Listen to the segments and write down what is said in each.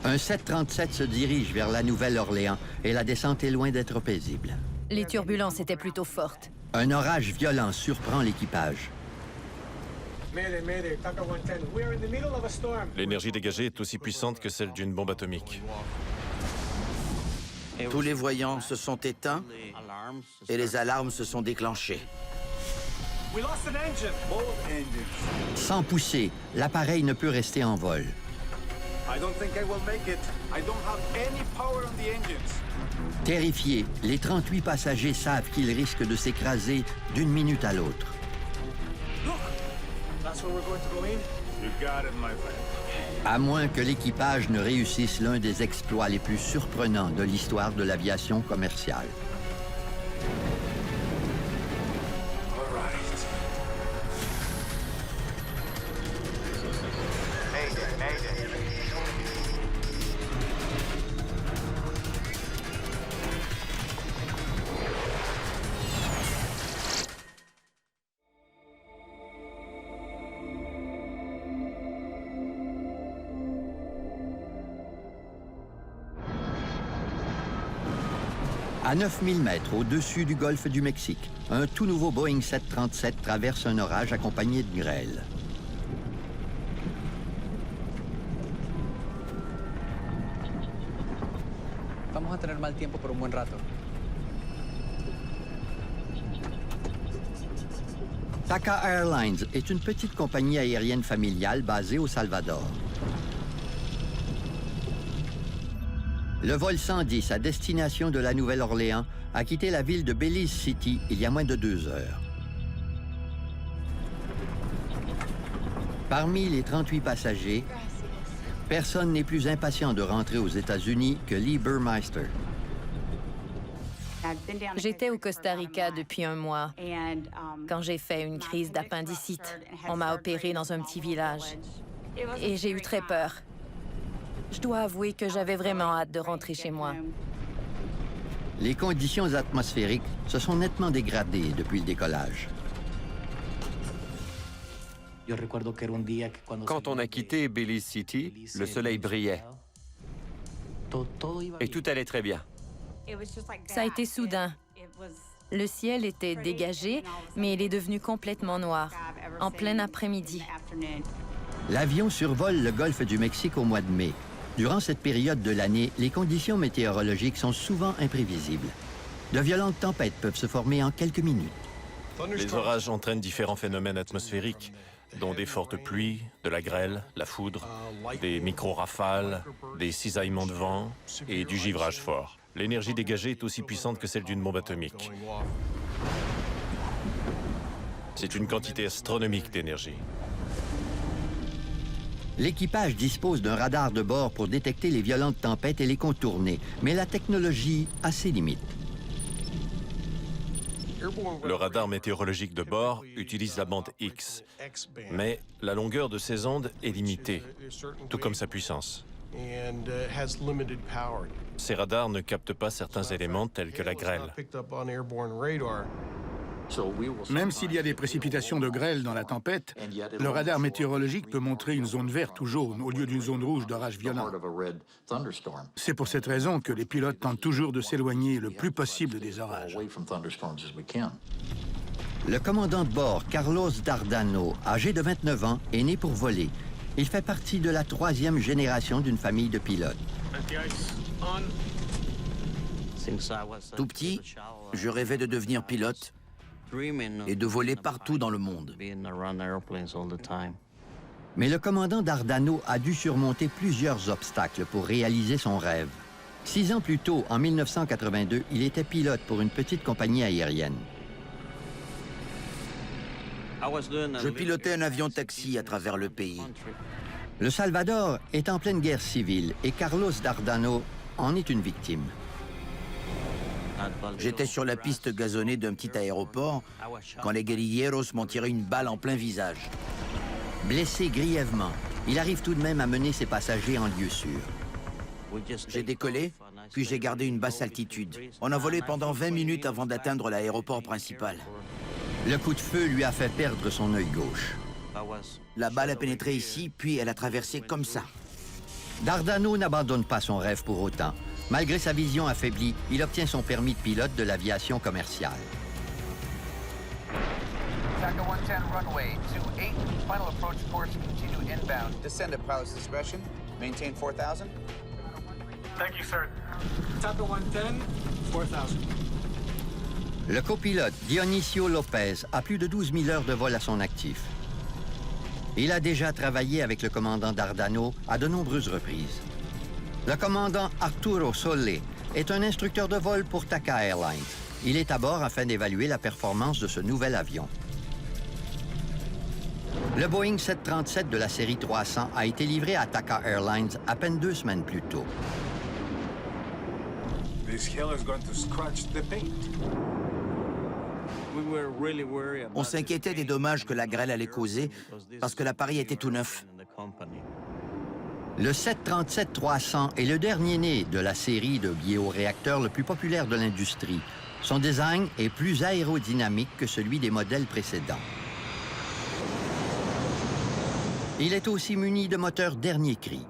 Un 737 se dirige vers la Nouvelle-Orléans et la descente est loin d'être paisible. Les turbulences étaient plutôt fortes. Un orage violent surprend l'équipage. L'énergie dégagée est aussi puissante que celle d'une bombe atomique. Tous les voyants se sont éteints et les alarmes se sont déclenchées. Sans pousser, l'appareil ne peut rester en vol. Terrifiés, les 38 passagers savent qu'ils risquent de s'écraser d'une minute à l'autre. À moins que l'équipage ne réussisse l'un des exploits les plus surprenants de l'histoire de l'aviation commerciale. À 9000 mètres au-dessus du golfe du Mexique, un tout nouveau Boeing 737 traverse un orage accompagné de grêle. Vamos a tener mal tiempo por un buen rato. TACA Airlines est une petite compagnie aérienne familiale basée au Salvador. Le vol 110 à destination de la Nouvelle-Orléans a quitté la ville de Belize City il y a moins de 2 heures. Parmi les 38 passagers, personne n'est plus impatient de rentrer aux États-Unis que Lee Burmeister. J'étais au Costa Rica depuis un mois. Quand j'ai fait une crise d'appendicite, on m'a opéré dans un petit village. Et j'ai eu très peur. Je dois avouer que j'avais vraiment hâte de rentrer chez moi. Les conditions atmosphériques se sont nettement dégradées depuis le décollage. Quand on a quitté Belize City, le soleil brillait. Et tout allait très bien. Ça a été soudain. Le ciel était dégagé, mais il est devenu complètement noir, en plein après-midi. L'avion survole le golfe du Mexique au mois de mai. Durant cette période de l'année, les conditions météorologiques sont souvent imprévisibles. De violentes tempêtes peuvent se former en quelques minutes. Les orages entraînent différents phénomènes atmosphériques, dont des fortes pluies, de la grêle, la foudre, des micro-rafales, des cisaillements de vent et du givrage fort. L'énergie dégagée est aussi puissante que celle d'une bombe atomique. C'est une quantité astronomique d'énergie. L'équipage dispose d'un radar de bord pour détecter les violentes tempêtes et les contourner, mais la technologie a ses limites. Le radar météorologique de bord utilise la bande X, mais la longueur de ces ondes est limitée, tout comme sa puissance. Ces radars ne captent pas certains éléments tels que la grêle. Même s'il y a des précipitations de grêle dans la tempête, le radar météorologique peut montrer une zone verte ou jaune au lieu d'une zone rouge d'orage violent. C'est pour cette raison que les pilotes tentent toujours de s'éloigner le plus possible des orages. Le commandant de bord, Carlos Dardano, âgé de 29 ans, est né pour voler. Il fait partie de la 3e génération d'une famille de pilotes. Tout petit, je rêvais de devenir pilote et de voler partout dans le monde. Mais le commandant Dardano a dû surmonter plusieurs obstacles pour réaliser son rêve. 6 ans plus tôt, en 1982, il était pilote pour une petite compagnie aérienne. Je pilotais un avion taxi à travers le pays. Le Salvador est en pleine guerre civile et Carlos Dardano en est une victime. J'étais sur la piste gazonnée d'un petit aéroport quand les guérilleros m'ont tiré une balle en plein visage. Blessé grièvement, il arrive tout de même à mener ses passagers en lieu sûr. J'ai décollé, puis j'ai gardé une basse altitude. On a volé pendant 20 minutes avant d'atteindre l'aéroport principal. Le coup de feu lui a fait perdre son œil gauche. La balle a pénétré ici, puis elle a traversé comme ça. Dardano n'abandonne pas son rêve pour autant. Malgré sa vision affaiblie, il obtient son permis de pilote de l'aviation commerciale. TACA 110 runway 28, final approach course, continue inbound. Descend at pilot's discretion, maintain 4,000. Thank you, sir. TACA 110, 4,000. Le copilote Dionisio Lopez a plus de 12 000 heures de vol à son actif. Il a déjà travaillé avec le commandant Dardano à de nombreuses reprises. Le commandant Arturo Solle est un instructeur de vol pour TACA Airlines. Il est à bord afin d'évaluer la performance de ce nouvel avion. Le Boeing 737 de la série 300 a été livré à TACA Airlines à peine 2 semaines plus tôt. On s'inquiétait des dommages que la grêle allait causer parce que l'appareil était tout neuf. Le 737-300 est le dernier né de la série de bioréacteurs le plus populaire de l'industrie. Son design est plus aérodynamique que celui des modèles précédents. Il est aussi muni de moteurs dernier cri.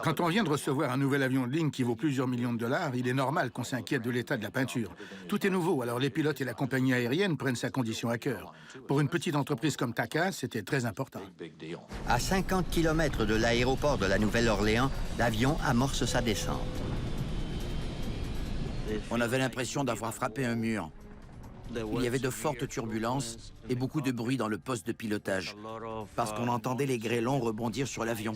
Quand on vient de recevoir un nouvel avion de ligne qui vaut plusieurs millions de dollars, il est normal qu'on s'inquiète de l'état de la peinture. Tout est nouveau, alors les pilotes et la compagnie aérienne prennent sa condition à cœur. Pour une petite entreprise comme TACA, c'était très important. À 50 km de l'aéroport de la Nouvelle-Orléans, l'avion amorce sa descente. On avait l'impression d'avoir frappé un mur. Il y avait de fortes turbulences et beaucoup de bruit dans le poste de pilotage, parce qu'on entendait les grêlons rebondir sur l'avion.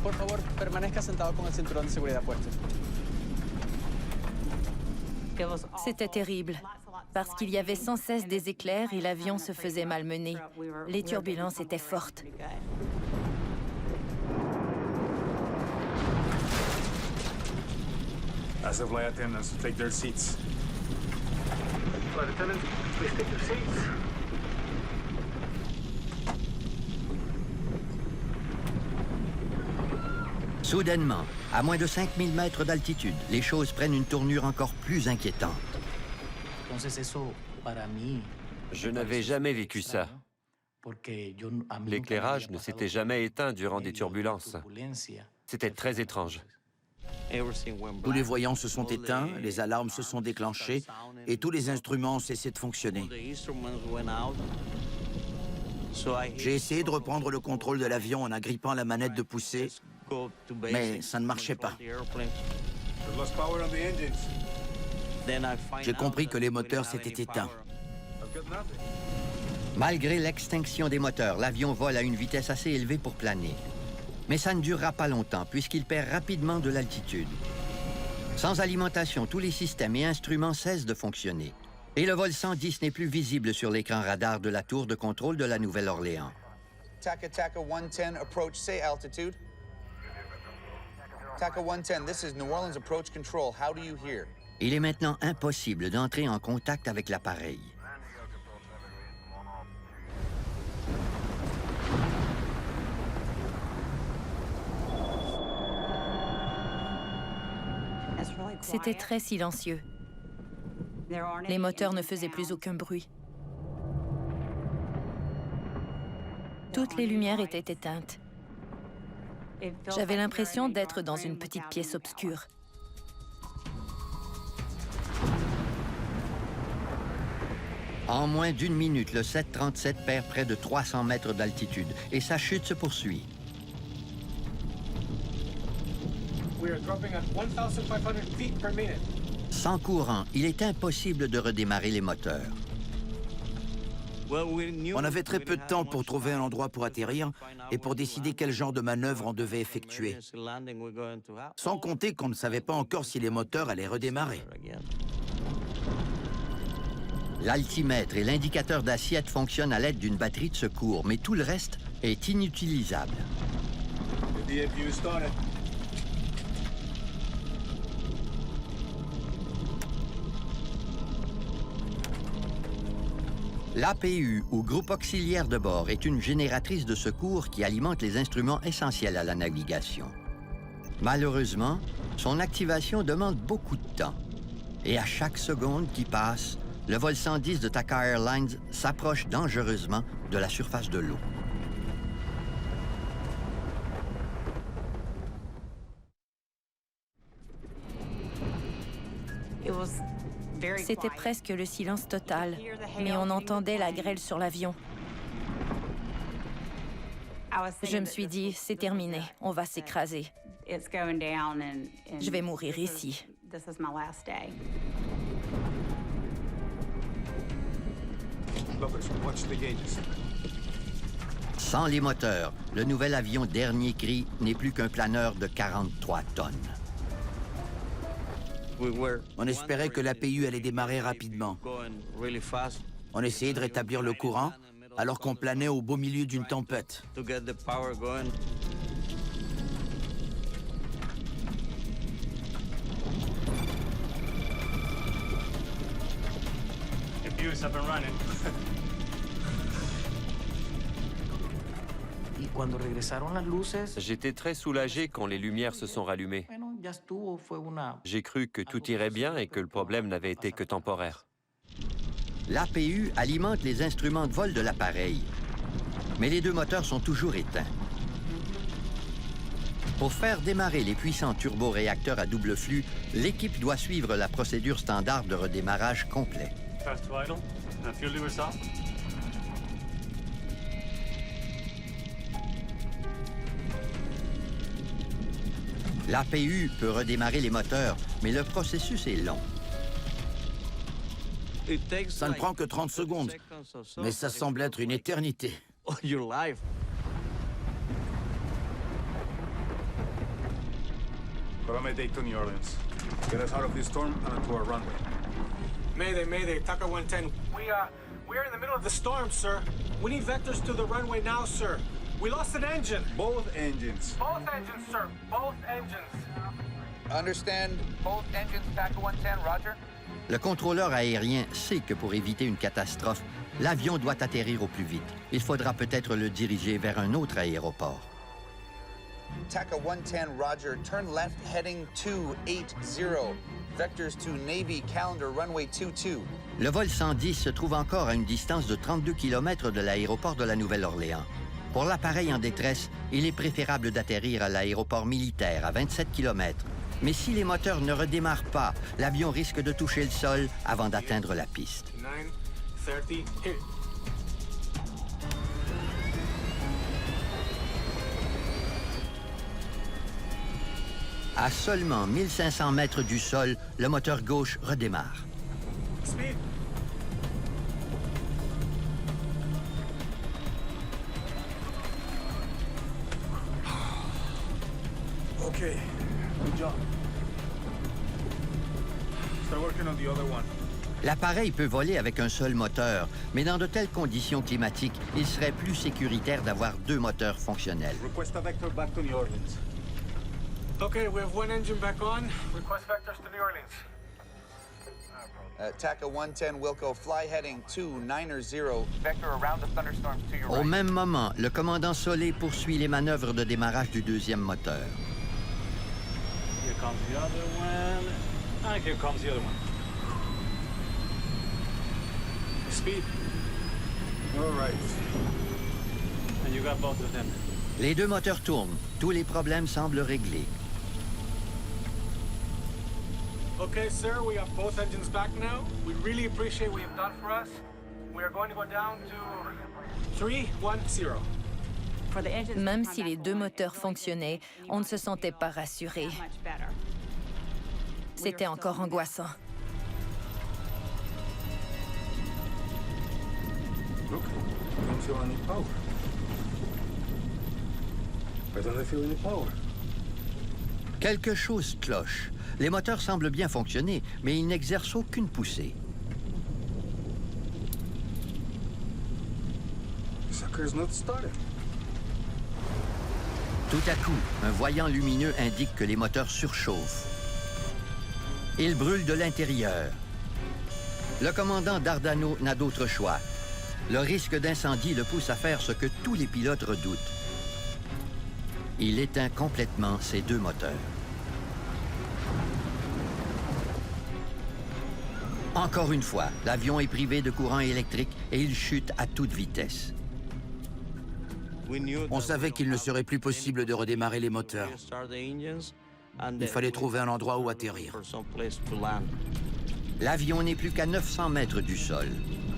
Por favor, permanezca sentado con el cinturón de seguridad puesto. C'était terrible, parce qu'il y avait sans cesse des éclairs et l'avion se faisait malmener. Les turbulences étaient fortes. As of flight attendants to take their seats. Flight attendants, please take your seats. Soudainement, à moins de 5000 mètres d'altitude, les choses prennent une tournure encore plus inquiétante. Je n'avais jamais vécu ça. L'éclairage ne s'était jamais éteint durant des turbulences. C'était très étrange. Tous les voyants se sont éteints, les alarmes se sont déclenchées et tous les instruments ont cessé de fonctionner. J'ai essayé de reprendre le contrôle de l'avion en agrippant la manette de poussée, mais ça ne marchait pas. J'ai compris que les moteurs s'étaient éteints. Malgré l'extinction des moteurs, l'avion vole à une vitesse assez élevée pour planer. Mais ça ne durera pas longtemps, puisqu'il perd rapidement de l'altitude. Sans alimentation, tous les systèmes et instruments cessent de fonctionner. Et le vol 110 n'est plus visible sur l'écran radar de la tour de contrôle de la Nouvelle-Orléans. TACA 110, approach, say altitude. TACA 110, this is New Orleans approach control. How do you hear? Il est maintenant impossible d'entrer en contact avec l'appareil. C'était très silencieux. Les moteurs ne faisaient plus aucun bruit. Toutes les lumières étaient éteintes. J'avais l'impression d'être dans une petite pièce obscure. En moins d'une minute, le 737 perd près de 300 mètres d'altitude et sa chute se poursuit. Sans courant, il est impossible de redémarrer les moteurs. On avait très peu de temps pour trouver un endroit pour atterrir et pour décider quel genre de manœuvre on devait effectuer. Sans compter qu'on ne savait pas encore si les moteurs allaient redémarrer. L'altimètre et l'indicateur d'assiette fonctionnent à l'aide d'une batterie de secours, mais tout le reste est inutilisable. L'APU, ou groupe auxiliaire de bord, est une génératrice de secours qui alimente les instruments essentiels à la navigation. Malheureusement, son activation demande beaucoup de temps. Et à chaque seconde qui passe, le vol 110 de TACA Airlines s'approche dangereusement de la surface de l'eau. C'était presque le silence total, mais on entendait la grêle sur l'avion. Je me suis dit, c'est terminé, on va s'écraser. Je vais mourir ici. Sans les moteurs, le nouvel avion dernier cri n'est plus qu'un planeur de 43 tonnes. On espérait que l'APU allait démarrer rapidement. On essayait de rétablir le courant alors qu'on planait au beau milieu d'une tempête. J'étais très soulagé quand les lumières se sont rallumées. J'ai cru que tout irait bien et que le problème n'avait été que temporaire. L'APU alimente les instruments de vol de l'appareil, mais les deux moteurs sont toujours éteints. Pour faire démarrer les puissants turboréacteurs à double flux, l'équipe doit suivre la procédure standard de redémarrage complet. L'APU peut redémarrer les moteurs, mais le processus est long. Ça ne prend que 30 secondes, mais ça semble être une éternité. Columbia Day to New Orleans. Get us out of this storm and onto our runway. Mayday, Mayday, TACA 110. We're in the middle of the storm, sir. We need vectors to the runway now, sir. We lost an engine. Both engines. Both engines, sir. Both engines. Understand? Both engines, TACA 110, roger. Le contrôleur aérien sait que pour éviter une catastrophe, l'avion doit atterrir au plus vite. Il faudra peut-être le diriger vers un autre aéroport. TACA 110, roger. Turn left heading 280. Vectors to Navy calendar runway 22. Le vol 110 se trouve encore à une distance de 32 km de l'aéroport de la Nouvelle-Orléans. Pour l'appareil en détresse, il est préférable d'atterrir à l'aéroport militaire à 27 km. Mais si les moteurs ne redémarrent pas, l'avion risque de toucher le sol avant d'atteindre la piste. 9:30, hit. À seulement 1500 mètres du sol, le moteur gauche redémarre. Speed. Okay, good job. Start working on the other one. L'appareil peut voler avec un seul moteur, mais dans de telles conditions climatiques, il serait plus sécuritaire d'avoir deux moteurs fonctionnels. Request a vector back to New Orleans. Okay, we have one engine back on. Request vectors to New Orleans. TACA 110, Wilco, fly heading 290. Vector around the thunderstorms to your Au right. même moment, le commandant Solé poursuit les manœuvres de démarrage du deuxième moteur. Here comes the other one. And here comes the other one. Speed. All right. And you got both of them. Les deux moteurs tournent. Tous les problèmes semblent réglés. Okay, sir, we have both engines back now. We really appreciate what you've done for us. We are going to go down to 310. Même si les deux moteurs fonctionnaient, on ne se sentait pas rassuré. C'était encore angoissant. Look, I don't feel any power. I don't feel any power. Quelque chose cloche. Les moteurs semblent bien fonctionner, mais ils n'exercent aucune poussée. Sucker's not started. Tout à coup, un voyant lumineux indique que les moteurs surchauffent. Ils brûlent de l'intérieur. Le commandant Dardano n'a d'autre choix. Le risque d'incendie le pousse à faire ce que tous les pilotes redoutent. Il éteint complètement ses deux moteurs. Encore une fois, l'avion est privé de courant électrique et il chute à toute vitesse. On savait qu'il ne serait plus possible de redémarrer les moteurs. Il fallait trouver un endroit où atterrir. L'avion n'est plus qu'à 900 mètres du sol.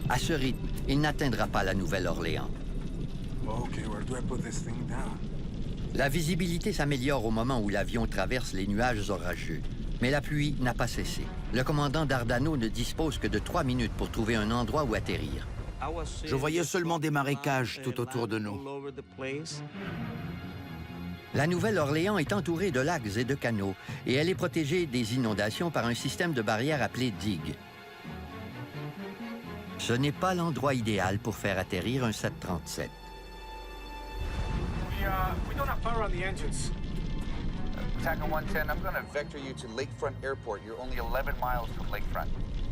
À ce rythme, il n'atteindra pas la Nouvelle-Orléans. La visibilité s'améliore au moment où l'avion traverse les nuages orageux. Mais la pluie n'a pas cessé. Le commandant Dardano ne dispose que de 3 minutes pour trouver un endroit où atterrir. Je voyais seulement des marécages tout autour de nous. La Nouvelle-Orléans est entourée de lacs et de canaux, et elle est protégée des inondations par un système de barrières appelé digue. Ce n'est pas l'endroit idéal pour faire atterrir un 737. We don't have power on the engines. TACA 110, I'm going to vector you to Lakefront Airport. You're only 11 miles from Lakefront.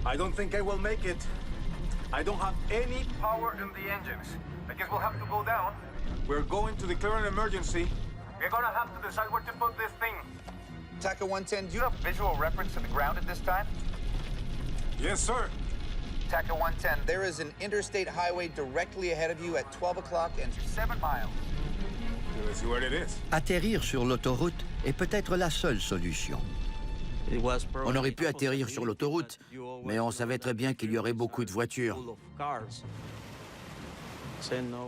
I don't think I will make it. I don't have any power in the engines. I guess we'll have to go down. We're going to declare an emergency. We're going to have to decide where to put this thing. TACA 110, do you have visual reference to the ground at this time? Yes, sir. TACA 110, there is an interstate highway directly ahead of you at 12 o'clock and 7 miles. Let's see what it is. Atterrir sur l'autoroute est peut-être la seule solution. On aurait pu atterrir sur l'autoroute, mais on savait très bien qu'il y aurait beaucoup de voitures.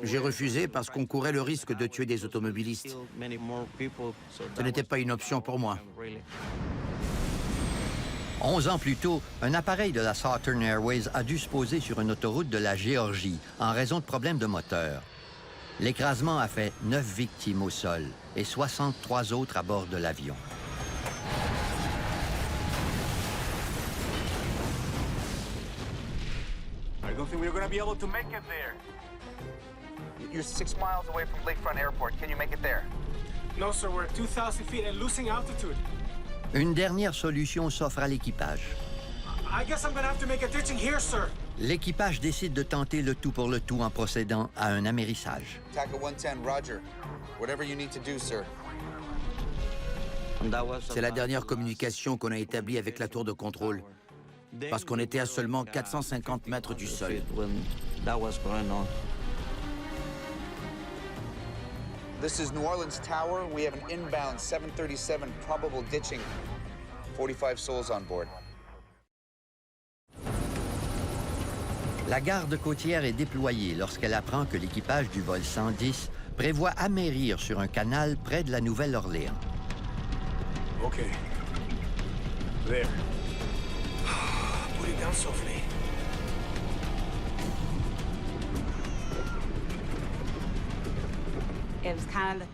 J'ai refusé parce qu'on courait le risque de tuer des automobilistes. Ce n'était pas une option pour moi. 11 ans plus tôt, un appareil de la Southern Airways a dû se poser sur une autoroute de la Géorgie en raison de problèmes de moteur. L'écrasement a fait 9 victimes au sol et 63 autres à bord de l'avion. I don't think we're going to be able to make it there. You're 6 miles away from Lakefront Airport. Can you make it there? No, sir. We're at 2,000 feet and losing altitude. Une dernière solution s'offre à l'équipage. I guess I'm going to have to make a ditching here, sir. L'équipage décide de tenter le tout pour le tout en procédant à un amérissage. TACA 110, roger. Whatever you need to do, sir. C'est la dernière communication qu'on a établie avec la tour de contrôle, parce qu'on était à seulement 450 mètres du sol. This is New Orleans Tower. We have an inbound 737 probable ditching. 45 souls on board. La garde côtière est déployée lorsqu'elle apprend que l'équipage du vol 110 prévoit amérir sur un canal près de la Nouvelle-Orléans. Okay. There. Put it down softly.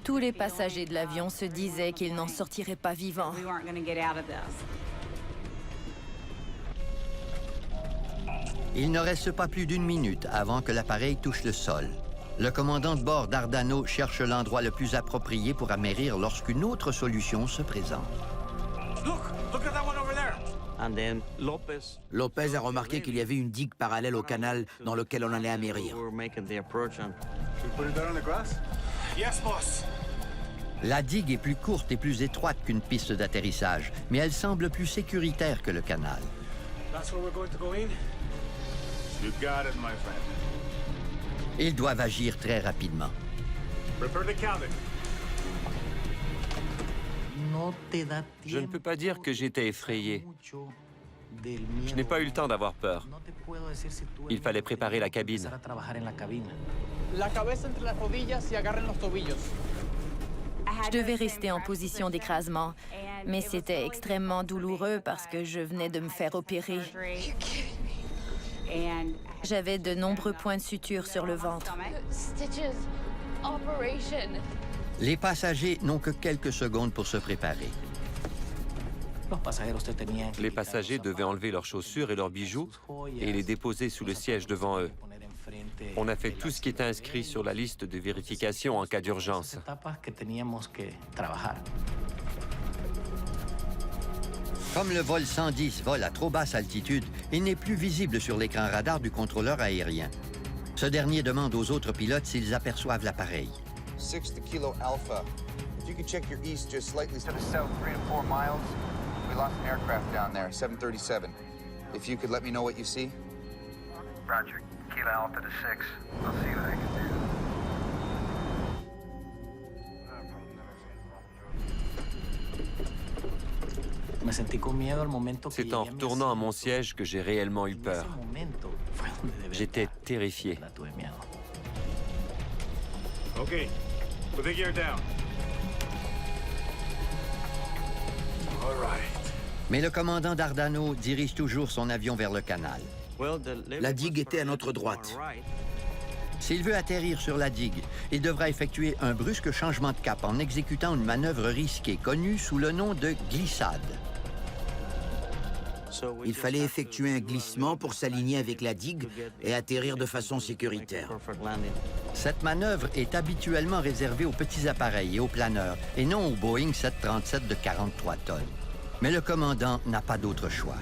Tous les passagers de l'avion se disaient qu'ils n'en sortiraient pas vivants. Il ne reste pas plus d'1 minute avant que l'appareil touche le sol. Le commandant de bord Dardano cherche l'endroit le plus approprié pour amérir lorsqu'une autre solution se présente. Look at that one over there. Lopez a remarqué qu'il y avait une digue parallèle au canal dans lequel on allait amérir. Should we put it down on the grass? Yes, boss. La digue est plus courte et plus étroite qu'une piste d'atterrissage, mais elle semble plus sécuritaire que le canal. That's where we're going to go in. You got it, my friend. Ils doivent agir très rapidement. Prepare the cabin. Je ne peux pas dire que j'étais effrayé. Je n'ai pas eu le temps d'avoir peur. Il fallait préparer la cabine. La cabeza entre las rodillas y agarren los tobillos. Je devais rester en position d'écrasement, mais c'était extrêmement douloureux parce que je venais de me faire opérer. J'avais de nombreux points de suture sur le ventre. Les passagers n'ont que quelques secondes pour se préparer. Les passagers devaient enlever leurs chaussures et leurs bijoux et les déposer sous le siège devant eux. On a fait tout ce qui était inscrit sur la liste de vérification en cas d'urgence. Comme le vol 110 vole à trop basse altitude, il n'est plus visible sur l'écran radar du contrôleur aérien. Ce dernier demande aux autres pilotes s'ils aperçoivent l'appareil. 6 to Kilo Alpha. If you could check your east just slightly to the south 3 to 4 miles, we lost an aircraft down there, 737. If you could let me know what you see. Roger. Kilo Alpha to 6. I'll see what I can do. C'est en retournant à mon siège que j'ai réellement eu peur. J'étais terrifié. Okay, put the gear down. All right. Mais le commandant Dardano dirige toujours son avion vers le canal. La digue était à notre droite. S'il veut atterrir sur la digue, il devra effectuer un brusque changement de cap en exécutant une manœuvre risquée connue sous le nom de glissade. Il fallait effectuer un glissement pour s'aligner avec la digue et atterrir de façon sécuritaire. Cette manœuvre est habituellement réservée aux petits appareils et aux planeurs, et non au Boeing 737 de 43 tonnes. Mais le commandant n'a pas d'autre choix.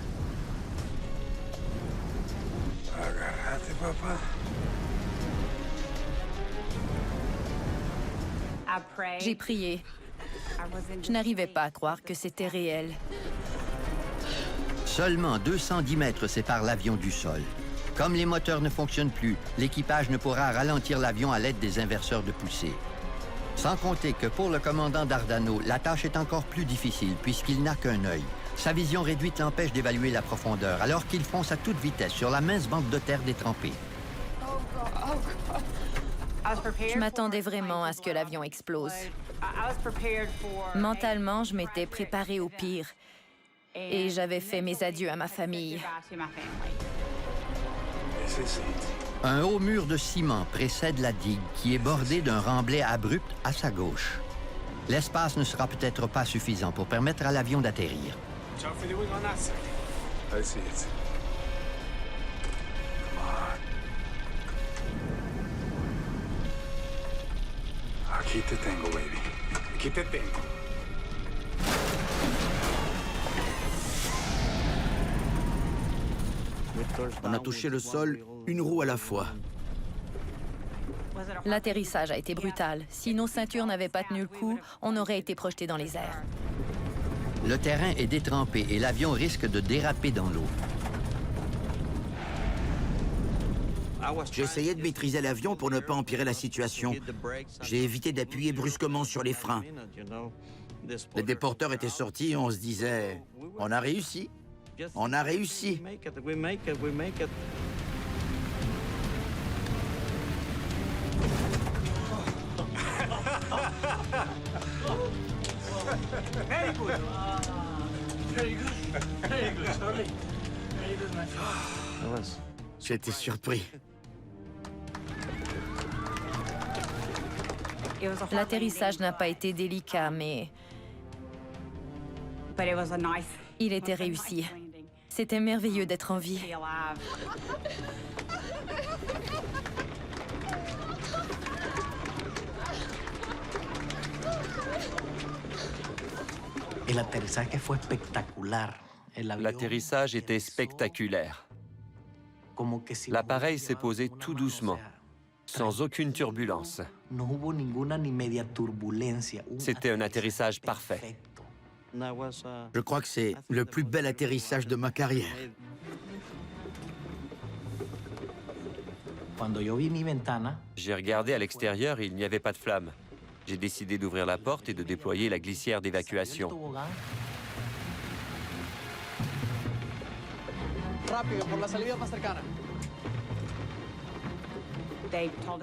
J'ai prié. Je n'arrivais pas à croire que c'était réel. Seulement 210 mètres séparent l'avion du sol. Comme les moteurs ne fonctionnent plus, l'équipage ne pourra ralentir l'avion à l'aide des inverseurs de poussée. Sans compter que pour le commandant Dardano, la tâche est encore plus difficile puisqu'il n'a qu'un œil. Sa vision réduite l'empêche d'évaluer la profondeur alors qu'il fonce à toute vitesse sur la mince bande de terre détrempée. Je m'attendais vraiment à ce que l'avion explose. Mentalement, je m'étais préparée au pire. Et j'avais fait mes adieux à ma famille. Un haut mur de ciment précède la digue qui est bordée d'un remblai abrupt à sa gauche. L'espace ne sera peut-être pas suffisant pour permettre à l'avion d'atterrir. I see it. Come on. Keep the tango, baby. Keep the tango. On a touché le sol une roue à la fois. L'atterrissage a été brutal. Si nos ceintures n'avaient pas tenu le coup, on aurait été projetés dans les airs. Le terrain est détrempé et l'avion risque de déraper dans l'eau. J'essayais de maîtriser l'avion pour ne pas empirer la situation. J'ai évité d'appuyer brusquement sur les freins. Les déporteurs étaient sortis et on se disait « On a réussi, on a réussi ». Very good. Very good. Very good. Sorry. Very good, my friend. J'étais surpris. L'atterrissage n'a pas été délicat, mais il était réussi. C'était merveilleux d'être en vie. L'atterrissage était spectaculaire. L'appareil s'est posé tout doucement, sans aucune turbulence. C'était un atterrissage parfait. Je crois que c'est le plus bel atterrissage de ma carrière. J'ai regardé à l'extérieur et il n'y avait pas de flamme. J'ai décidé d'ouvrir la porte et de déployer la glissière d'évacuation.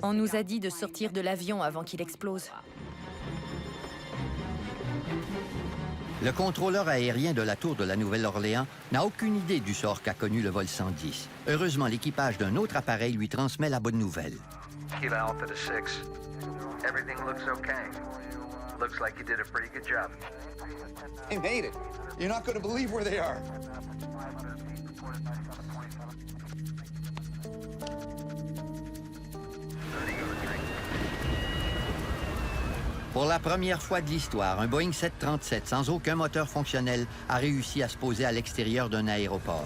On nous a dit de sortir de l'avion avant qu'il explose. Le contrôleur aérien de la tour de la Nouvelle-Orléans n'a aucune idée du sort qu'a connu le vol 110. Heureusement, l'équipage d'un autre appareil lui transmet la bonne nouvelle. Kilo Alpha to 6. Everything looks okay. Looks like you did a pretty good job. They made it. You're not going to believe where they are. Pour la première fois de l'histoire, un Boeing 737 sans aucun moteur fonctionnel a réussi à se poser à l'extérieur d'un aéroport.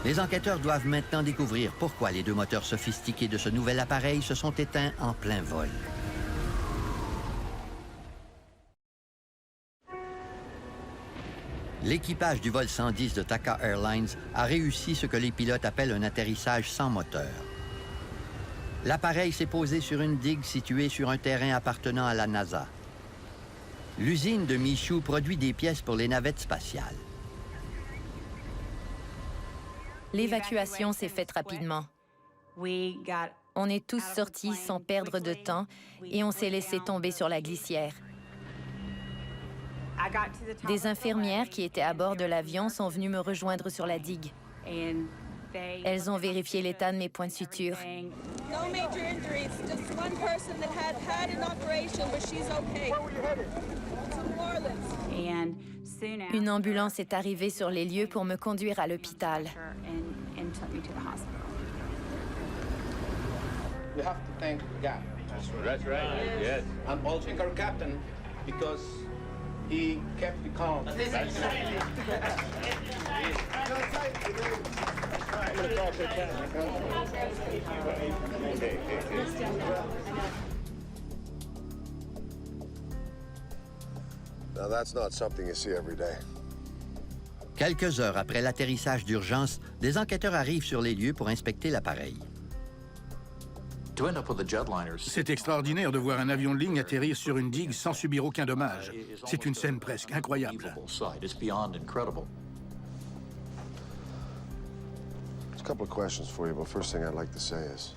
Les enquêteurs doivent maintenant découvrir pourquoi les deux moteurs sophistiqués de ce nouvel appareil se sont éteints en plein vol. L'équipage du vol 110 de TACA Airlines a réussi ce que les pilotes appellent un atterrissage sans moteur. L'appareil s'est posé sur une digue située sur un terrain appartenant à la NASA. L'usine de Michoud produit des pièces pour les navettes spatiales. L'évacuation s'est faite rapidement. On est tous sortis sans perdre de temps et on s'est laissé tomber sur la glissière. Des infirmières qui étaient à bord de l'avion sont venues me rejoindre sur la digue. Elles ont vérifié l'état de mes points de suture. Une ambulance est arrivée sur les lieux pour me conduire à l'hôpital. We have to thank God. That's right. Yes. And also our captain, because he kept me calm. That's right. I'm gonna talk to the captain. Now that's not something you see every day. Quelques heures après l'atterrissage d'urgence, des enquêteurs arrivent sur les lieux pour inspecter l'appareil. C'est extraordinaire de voir un avion de ligne atterrir sur une digue sans subir aucun dommage. C'est une scène presque incroyable. A couple of questions for you, but first thing I'd like to say is,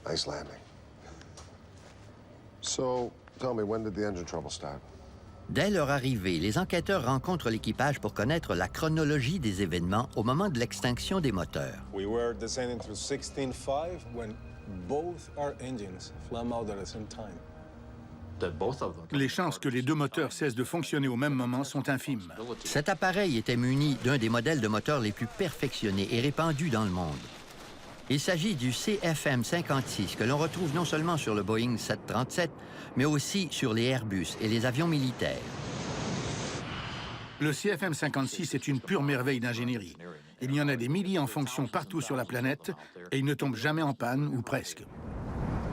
nice landing. So, tell me, when did the engine trouble start? Dès leur arrivée, les enquêteurs rencontrent l'équipage pour connaître la chronologie des événements au moment de l'extinction des moteurs. We were descending through 16.5 when both our engines flamed out at the same time. Les chances que les deux moteurs cessent de fonctionner au même moment sont infimes. Cet appareil était muni d'un des modèles de moteurs les plus perfectionnés et répandus dans le monde. Il s'agit du CFM56 que l'on retrouve non seulement sur le Boeing 737, mais aussi sur les Airbus et les avions militaires. Le CFM56 est une pure merveille d'ingénierie. Il y en a des milliers en fonction partout sur la planète et il ne tombe jamais en panne, ou presque.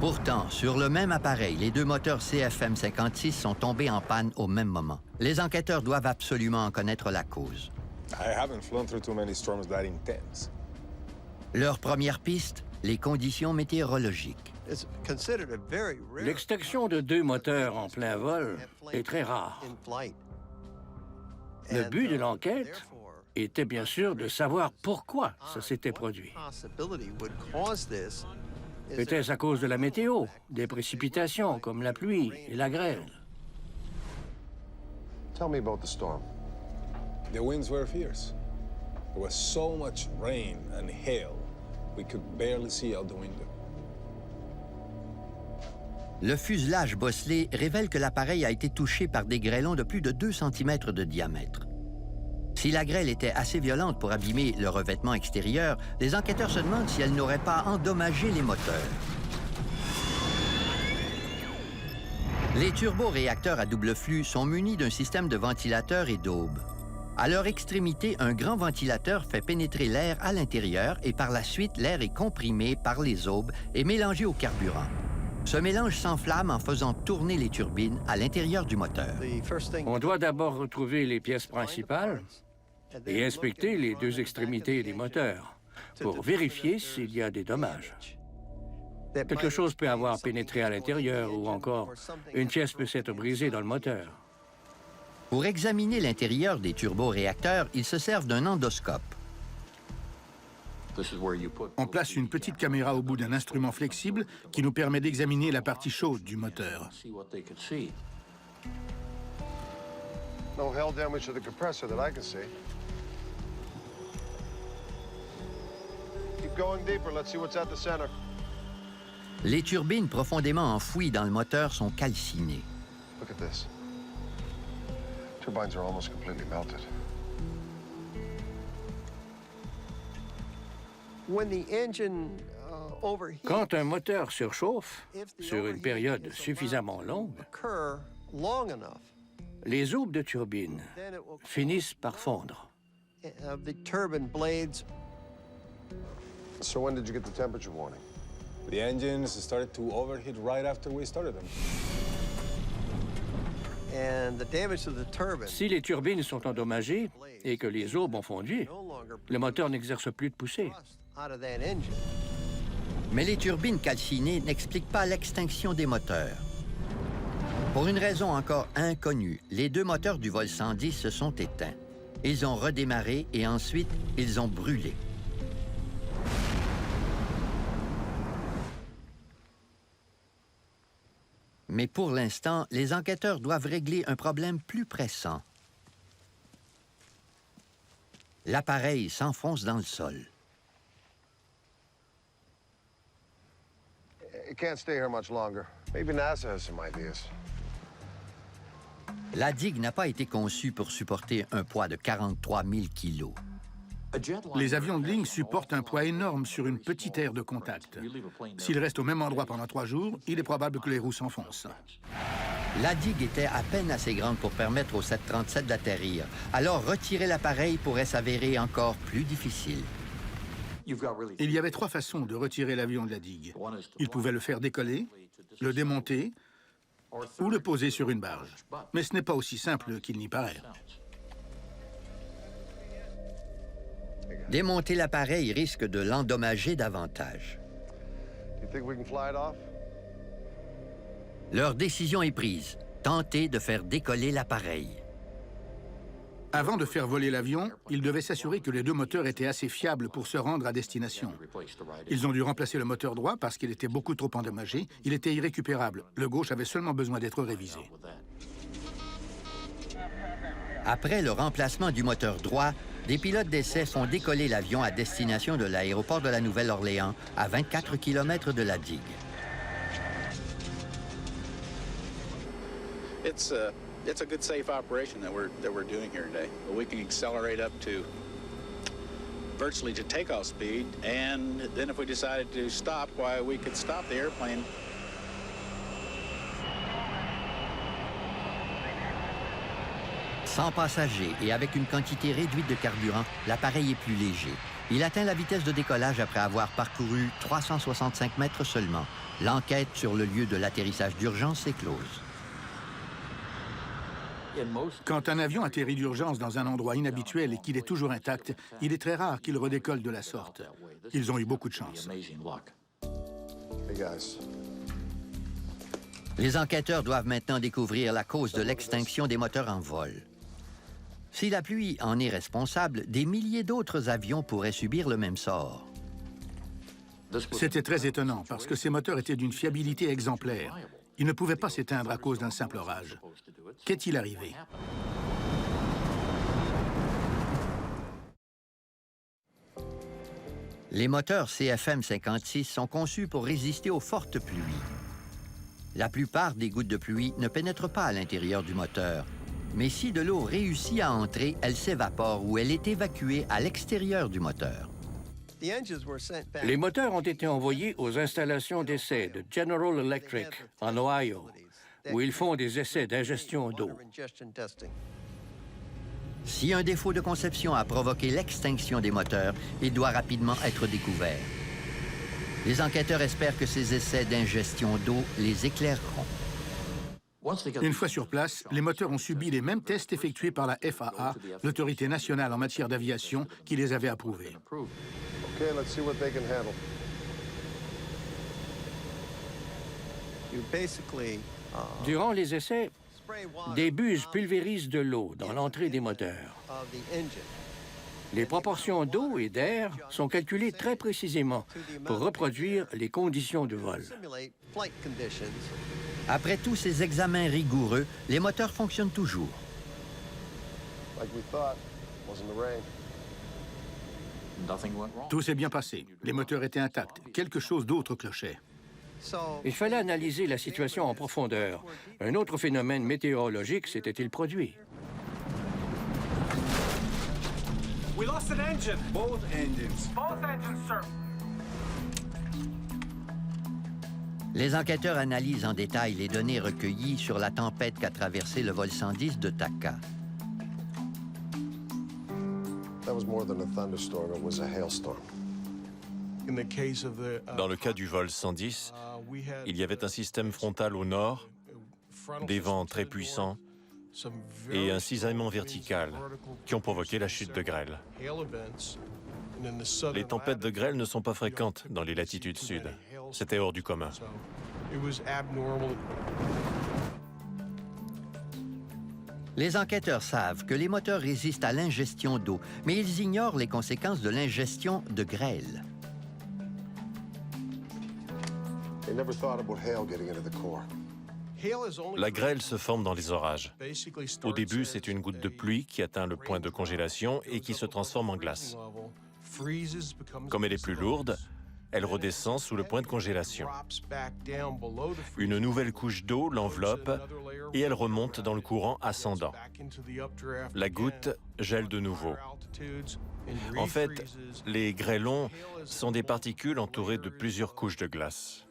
Pourtant, sur le même appareil, les deux moteurs CFM56 sont tombés en panne au même moment. Les enquêteurs doivent absolument en connaître la cause. I haven't flown through too many storms that intense. Leur première piste, les conditions météorologiques. L'extinction de deux moteurs en plein vol est très rare. Le but de l'enquête était bien sûr de savoir pourquoi ça s'était produit. Était-ce à cause de la météo, des précipitations comme la pluie et la grêle? Tell me about the storm. The winds were fierce. There was so much rain and hail, we could barely see out the window. Le fuselage bosselé révèle que l'appareil a été touché par des grêlons de plus de 2 cm de diamètre. Si la grêle était assez violente pour abîmer le revêtement extérieur, les enquêteurs se demandent si elle n'aurait pas endommagé les moteurs. Les turboréacteurs à double flux sont munis d'un système de ventilateurs et d'aubes. À leur extrémité, un grand ventilateur fait pénétrer l'air à l'intérieur et par la suite, l'air est comprimé par les aubes et mélangé au carburant. Ce mélange s'enflamme en faisant tourner les turbines à l'intérieur du moteur. On doit d'abord retrouver les pièces principales et inspecter les deux extrémités des moteurs pour vérifier s'il y a des dommages. Quelque chose peut avoir pénétré à l'intérieur ou encore une pièce peut s'être brisée dans le moteur. Pour examiner l'intérieur des turboréacteurs, ils se servent d'un endoscope. On place une petite caméra au bout d'un instrument flexible qui nous permet d'examiner la partie chaude du moteur. No hail damage to the compressor that I can see. Keep going deeper. Let's see what's at the center. Les turbines profondément enfouies dans le moteur sont calcinées. Look at this. Turbines are almost completely melted. Quand un moteur surchauffe, sur une période suffisamment longue, les aubes de turbine finissent par fondre. So when did you get the temperature warning? The engines started to overheat right after we started them. Si les turbines sont endommagées et que les aubes ont fondu, le moteur n'exerce plus de poussée. Mais les turbines calcinées n'expliquent pas l'extinction des moteurs. Pour une raison encore inconnue, les deux moteurs du vol 110 se sont éteints. Ils ont redémarré et ensuite, ils ont brûlé. Mais pour l'instant, les enquêteurs doivent régler un problème plus pressant. L'appareil s'enfonce dans le sol. It can't stay here much longer. Maybe NASA has some ideas. La digue n'a pas été conçue pour supporter un poids de 43 000 kilos. Les avions de ligne supportent un poids énorme sur une petite aire de contact. S'ils restent au même endroit pendant 3 jours, il est probable que les roues s'enfoncent. La digue était à peine assez grande pour permettre au 737 d'atterrir. Alors retirer l'appareil pourrait s'avérer encore plus difficile. Il y avait 3 façons de retirer l'avion de la digue. Ils pouvaient le faire décoller, le démonter ou le poser sur une barge. Mais ce n'est pas aussi simple qu'il n'y paraît. Démonter l'appareil risque de l'endommager davantage. Leur décision est prise. Tenter de faire décoller l'appareil. Avant de faire voler l'avion, ils devaient s'assurer que les 2 moteurs étaient assez fiables pour se rendre à destination. Ils ont dû remplacer le moteur droit parce qu'il était beaucoup trop endommagé. Il était irrécupérable. Le gauche avait seulement besoin d'être révisé. Après le remplacement du moteur droit, des pilotes d'essai font décoller l'avion à destination de l'aéroport de la Nouvelle-Orléans, à 24 km de la digue. It's a good, safe operation that we're doing here today. We can accelerate up to virtually to takeoff speed, and then if we decided to stop, why we could stop the airplane. Sans passagers et avec une quantité réduite de carburant, l'appareil est plus léger. Il atteint la vitesse de décollage après avoir parcouru 365 mètres seulement. L'enquête sur le lieu de l'atterrissage d'urgence est close. Quand un avion atterrit d'urgence dans un endroit inhabituel et qu'il est toujours intact, il est très rare qu'il redécolle de la sorte. Ils ont eu beaucoup de chance. Les enquêteurs doivent maintenant découvrir la cause de l'extinction des moteurs en vol. Si la pluie en est responsable, des milliers d'autres avions pourraient subir le même sort. C'était très étonnant parce que ces moteurs étaient d'une fiabilité exemplaire. Ils ne pouvaient pas s'éteindre à cause d'un simple orage. Qu'est-il arrivé? Les moteurs CFM56 sont conçus pour résister aux fortes pluies. La plupart des gouttes de pluie ne pénètrent pas à l'intérieur du moteur. Mais si de l'eau réussit à entrer, elle s'évapore ou elle est évacuée à l'extérieur du moteur. Les moteurs ont été envoyés aux installations d'essai de General Electric en Ohio, où ils font des essais d'ingestion d'eau. Si un défaut de conception a provoqué l'extinction des moteurs, il doit rapidement être découvert. Les enquêteurs espèrent que ces essais d'ingestion d'eau les éclaireront. Une fois sur place, les moteurs ont subi les mêmes tests effectués par la FAA, l'autorité nationale en matière d'aviation, qui les avait approuvés. Durant les essais, des buses pulvérisent de l'eau dans l'entrée des moteurs. Les proportions d'eau et d'air sont calculées très précisément pour reproduire les conditions de vol. Après tous ces examens rigoureux, les moteurs fonctionnent toujours. Tout s'est bien passé. Les moteurs étaient intacts. Quelque chose d'autre clochait. Il fallait analyser la situation en profondeur. Un autre phénomène météorologique s'était-il produit? We lost an engine. Both engines. Both engines, sir. Les enquêteurs analysent en détail les données recueillies sur la tempête qu'a traversé le vol 110 de TACA. Dans le cas du vol 110, il y avait un système frontal au nord, des vents très puissants et un cisaillement vertical qui ont provoqué la chute de grêle. Les tempêtes de grêle ne sont pas fréquentes dans les latitudes sud. C'était hors du commun. Les enquêteurs savent que les moteurs résistent à l'ingestion d'eau, mais ils ignorent les conséquences de l'ingestion de grêle. They never thought about hail getting into the core. La grêle se forme dans les orages. Au début, c'est une goutte de pluie qui atteint le point de congélation et qui se transforme en glace. Comme elle est plus lourde, elle redescend sous le point de congélation. Une nouvelle couche d'eau l'enveloppe et elle remonte dans le courant ascendant. La goutte gèle de nouveau. En fait, les grêlons sont des particules entourées de plusieurs couches de glace.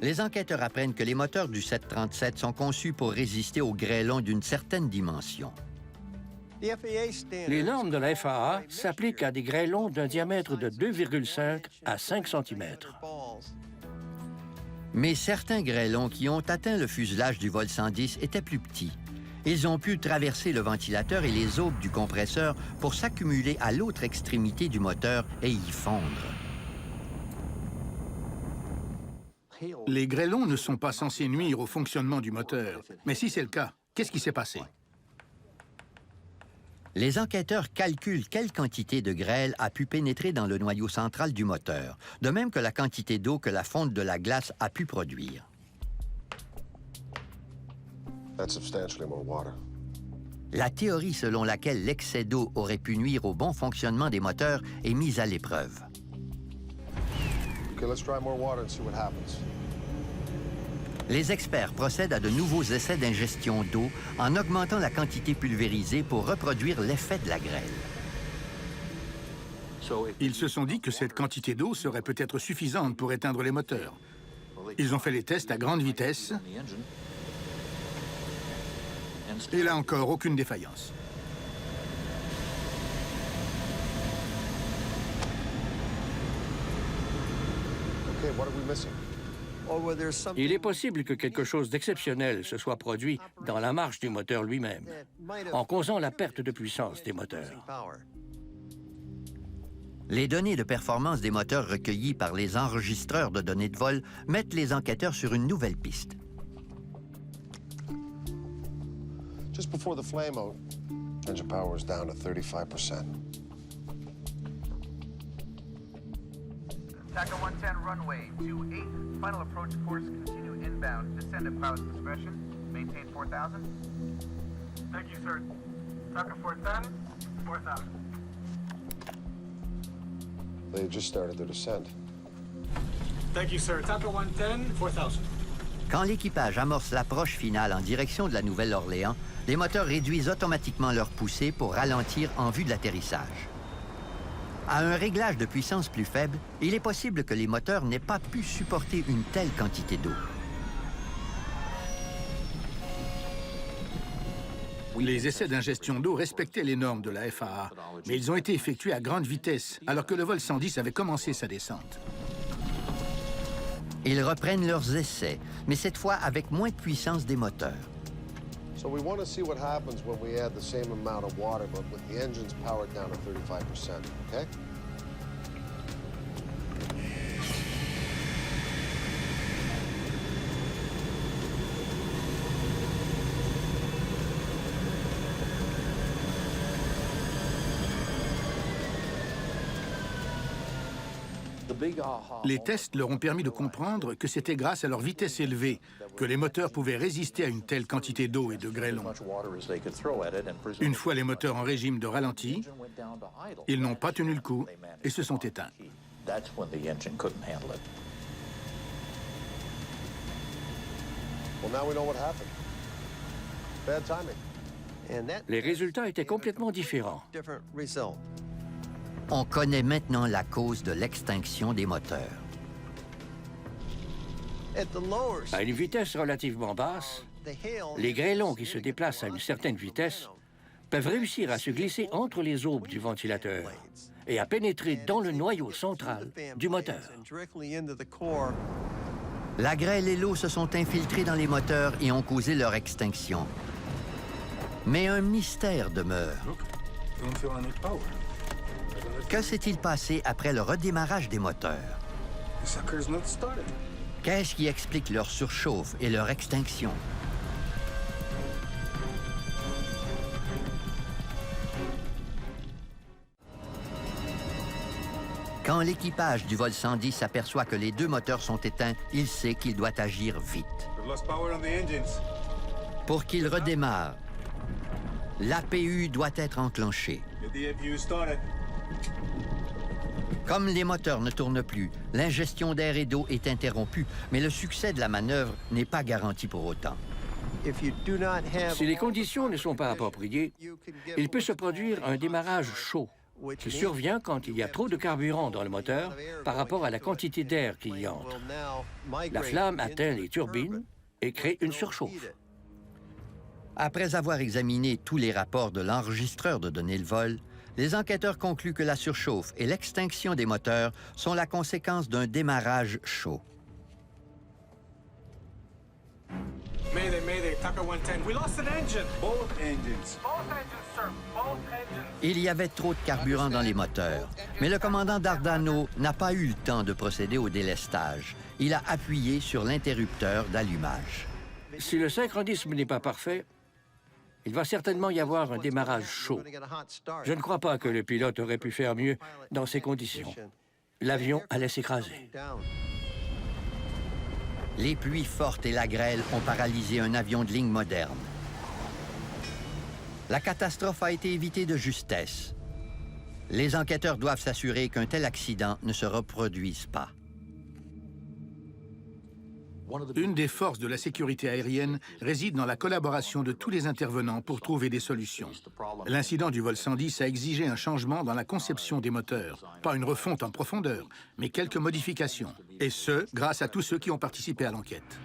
Les enquêteurs apprennent que les moteurs du 737 sont conçus pour résister aux grêlons d'une certaine dimension. Les normes de la FAA s'appliquent à des grêlons d'un diamètre de 2,5 à 5 cm. Mais certains grêlons qui ont atteint le fuselage du vol 110 étaient plus petits. Ils ont pu traverser le ventilateur et les aubes du compresseur pour s'accumuler à l'autre extrémité du moteur et y fondre. Les grêlons ne sont pas censés nuire au fonctionnement du moteur. Mais si c'est le cas, qu'est-ce qui s'est passé? Les enquêteurs calculent quelle quantité de grêle a pu pénétrer dans le noyau central du moteur, de même que la quantité d'eau que la fonte de la glace a pu produire. That's substantially more water. La théorie selon laquelle l'excès d'eau aurait pu nuire au bon fonctionnement des moteurs est mise à l'épreuve. Okay, let's try more water and see what happens. Les experts procèdent à de nouveaux essais d'ingestion d'eau en augmentant la quantité pulvérisée pour reproduire l'effet de la grêle. Ils se sont dit que cette quantité d'eau serait peut-être suffisante pour éteindre les moteurs. Ils ont fait les tests à grande vitesse. Et là encore, aucune défaillance. Okay, what are we missing? Il est possible que quelque chose d'exceptionnel se soit produit dans la marche du moteur lui-même, en causant la perte de puissance des moteurs. Les données de performance des moteurs recueillies par les enregistreurs de données de vol mettent les enquêteurs sur une nouvelle piste. Just before the flame-out, engine power was down to 35%. TACA 110 runway 28, final approach course, continue inbound, descend at pilot's discretion, maintain 4,000. Thank you, sir. TACA 410, 4,000. They just started their descent. Thank you, sir. TACA 110, 4,000. Quand l'équipage amorce l'approche finale en direction de la Nouvelle-Orléans, les moteurs réduisent automatiquement leur poussée pour ralentir en vue de l'atterrissage. À un réglage de puissance plus faible, il est possible que les moteurs n'aient pas pu supporter une telle quantité d'eau. Les essais d'ingestion d'eau respectaient les normes de la FAA, mais ils ont été effectués à grande vitesse, alors que le vol 110 avait commencé sa descente. Ils reprennent leurs essais, mais cette fois avec moins de puissance des moteurs. So we want to see what happens when we add the same amount of water, but with the engines powered down to 35%, okay? Les tests leur ont permis de comprendre que c'était grâce à leur vitesse élevée que les moteurs pouvaient résister à une telle quantité d'eau et de grêlons. Une fois les moteurs en régime de ralenti, ils n'ont pas tenu le coup et se sont éteints. Well, now we know what happened. Bad timing. Les résultats étaient complètement différents. On connaît maintenant la cause de l'extinction des moteurs. À une vitesse relativement basse, les grêlons qui se déplacent à une certaine vitesse peuvent réussir à se glisser entre les aubes du ventilateur et à pénétrer dans le noyau central du moteur. La grêle et l'eau se sont infiltrés dans les moteurs et ont causé leur extinction. Mais un mystère demeure. Que s'est-il passé après le redémarrage des moteurs? Qu'est-ce qui explique leur surchauffe et leur extinction? Quand l'équipage du vol 110 s'aperçoit que les deux moteurs sont éteints, il sait qu'il doit agir vite. Pour qu'il redémarre, l'APU doit être enclenché. Comme les moteurs ne tournent plus, l'ingestion d'air et d'eau est interrompue, mais le succès de la manœuvre n'est pas garanti pour autant. Si les conditions ne sont pas appropriées, il peut se produire un démarrage chaud, qui survient quand il y a trop de carburant dans le moteur par rapport à la quantité d'air qui y entre. La flamme atteint les turbines et crée une surchauffe. Après avoir examiné tous les rapports de l'enregistreur de données de vol, les enquêteurs concluent que la surchauffe et l'extinction des moteurs sont la conséquence d'un démarrage chaud. Mayday, Mayday, Tucker 110. We lost an engine. Both engines. Both engines, sir. Both engines. Il y avait trop de carburant dans les moteurs, mais le commandant Dardano n'a pas eu le temps de procéder au délestage. Il a appuyé sur l'interrupteur d'allumage. Si le synchronisme n'est pas parfait, il va certainement y avoir un démarrage chaud. Je ne crois pas que le pilote aurait pu faire mieux dans ces conditions. L'avion allait s'écraser. Les pluies fortes et la grêle ont paralysé un avion de ligne moderne. La catastrophe a été évitée de justesse. Les enquêteurs doivent s'assurer qu'un tel accident ne se reproduise pas. Une des forces de la sécurité aérienne réside dans la collaboration de tous les intervenants pour trouver des solutions. L'incident du vol 110 a exigé un changement dans la conception des moteurs. Pas une refonte en profondeur, mais quelques modifications. Et ce, grâce à tous ceux qui ont participé à l'enquête.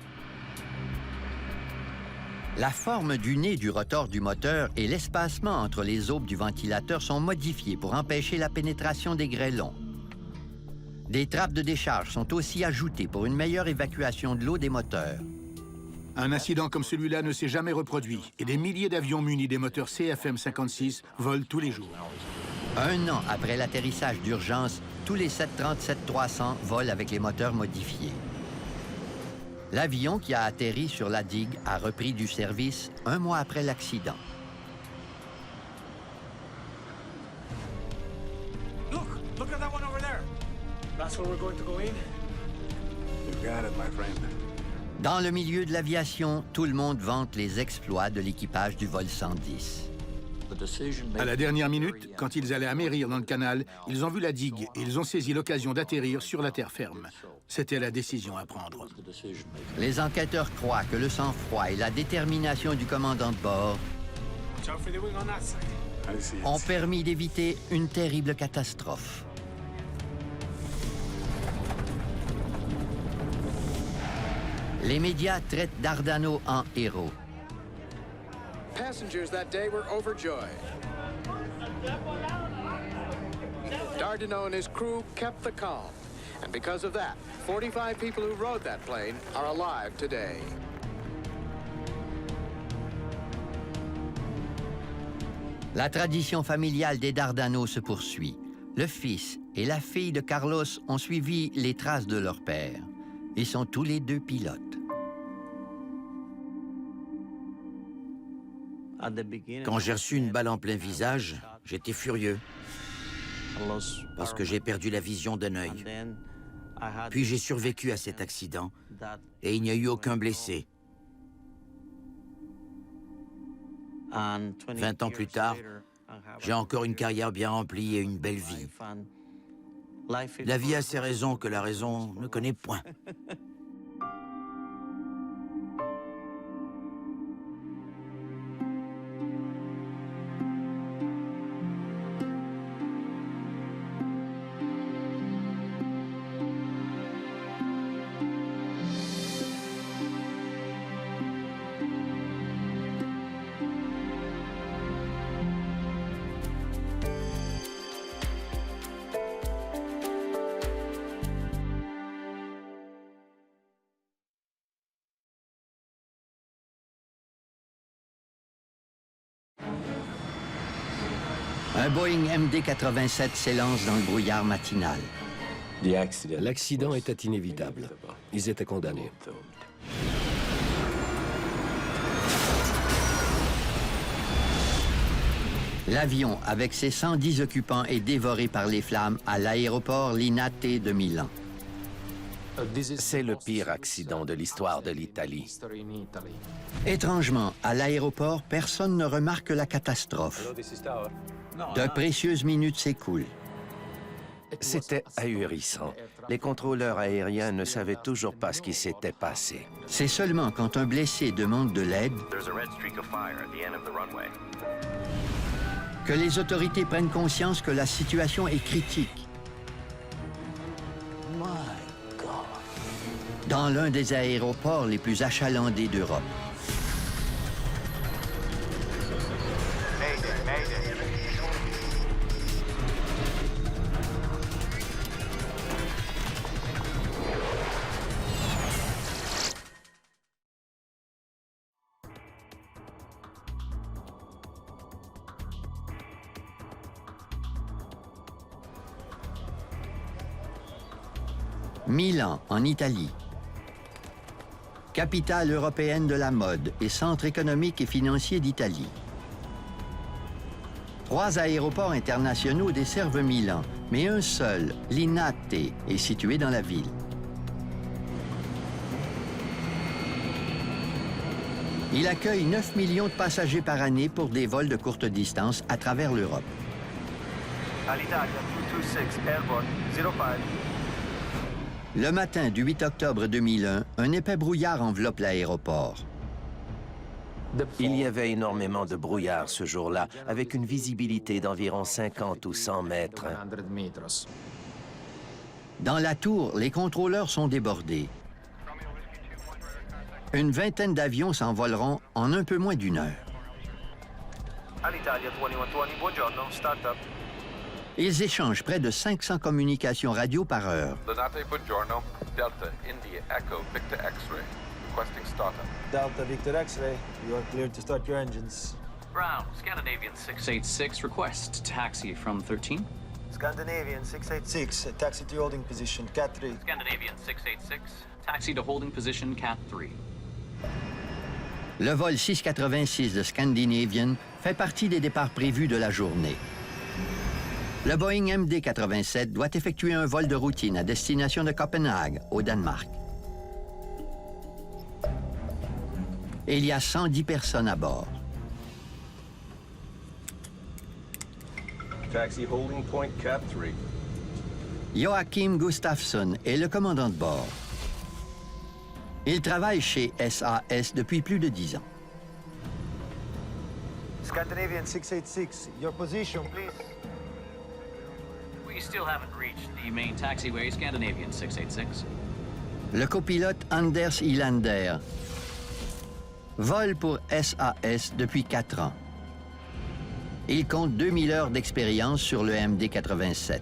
La forme du nez du rotor du moteur et l'espacement entre les aubes du ventilateur sont modifiés pour empêcher la pénétration des grêlons. Des trappes de décharge sont aussi ajoutées pour une meilleure évacuation de l'eau des moteurs. Un incident comme celui-là ne s'est jamais reproduit et des milliers d'avions munis des moteurs CFM56 volent tous les jours. Un an après l'atterrissage d'urgence, tous les 737-300 volent avec les moteurs modifiés. L'avion qui a atterri sur la digue a repris du service un mois après l'accident. Look at that one over there. That's where we're going to go in. You got it, my friend. Dans le milieu de l'aviation, tout le monde vante les exploits de l'équipage du vol 110. À la dernière minute, quand ils allaient amérir dans le canal, ils ont vu la digue et ils ont saisi l'occasion d'atterrir sur la terre ferme. C'était la décision à prendre. Les enquêteurs croient que le sang-froid et la détermination du commandant de bord ont permis d'éviter une terrible catastrophe. Les médias traitent Dardano en héros. Passengers that day were overjoyed. Dardano and his crew kept the calm. And because of that, 45 people who rode that plane are alive today. La tradition familiale des Dardano se poursuit. Le fils et la fille de Carlos ont suivi les traces de leur père. Ils sont tous les deux pilotes. Quand j'ai reçu une balle en plein visage, j'étais furieux parce que j'ai perdu la vision d'un œil. Puis j'ai survécu à cet accident et il n'y a eu aucun blessé. 20 ans plus tard, j'ai encore une carrière bien remplie et une belle vie. La vie a ses raisons que la raison ne connaît point. Un Boeing MD-87 s'élance dans le brouillard matinal. L'accident était inévitable. Ils étaient condamnés. L'avion, avec ses 110 occupants, est dévoré par les flammes à l'aéroport Linate de Milan. C'est le pire accident de l'histoire de l'Italie. Étrangement, à l'aéroport, personne ne remarque la catastrophe. De précieuses minutes s'écoulent. C'était ahurissant. Les contrôleurs aériens ne savaient toujours pas ce qui s'était passé. C'est seulement quand un blessé demande de l'aide que les autorités prennent conscience que la situation est critique. Dans l'un des aéroports les plus achalandés d'Europe. Milan, en Italie. Capitale européenne de la mode et centre économique et financier d'Italie. 3 aéroports internationaux desservent Milan, mais un seul, Linate, est situé dans la ville. Il accueille 9 millions de passagers par année pour des vols de courte distance à travers l'Europe. Alitalia 226 Airborne 05. Le matin du 8 octobre 2001, un épais brouillard enveloppe l'aéroport. Il y avait énormément de brouillard ce jour-là, avec une visibilité d'environ 50 ou 100 mètres. Dans la tour, les contrôleurs sont débordés. Une vingtaine d'avions s'envoleront en un peu moins d'1 heure. Alitalia 2120, buongiorno, start-up. Ils échangent près de 500 communications radio par heure. Linate, buongiorno. Delta, India, Echo, Victor X-ray. Requesting startup. Delta, Victor X-ray. You are cleared to start your engines. Brown, Scandinavian 686, request taxi from 13. Scandinavian 686, taxi to holding position, Cat 3. Scandinavian 686, taxi to holding position, Cat 3. Le vol 686 de Scandinavian fait partie des départs prévus de la journée. Le Boeing MD-87 doit effectuer un vol de routine à destination de Copenhague, au Danemark. Il y a 110 personnes à bord. Taxi holding point, Cat 3. Joachim Gustafsson est le commandant de bord. Il travaille chez SAS depuis plus de 10 ans. Scandinavian 686, your position, please. We still haven't reached the main taxiway, Scandinavian 686. Le copilote Anders Ilander vole pour SAS depuis 4 ans. Il compte 2000 heures d'expérience sur le MD-87.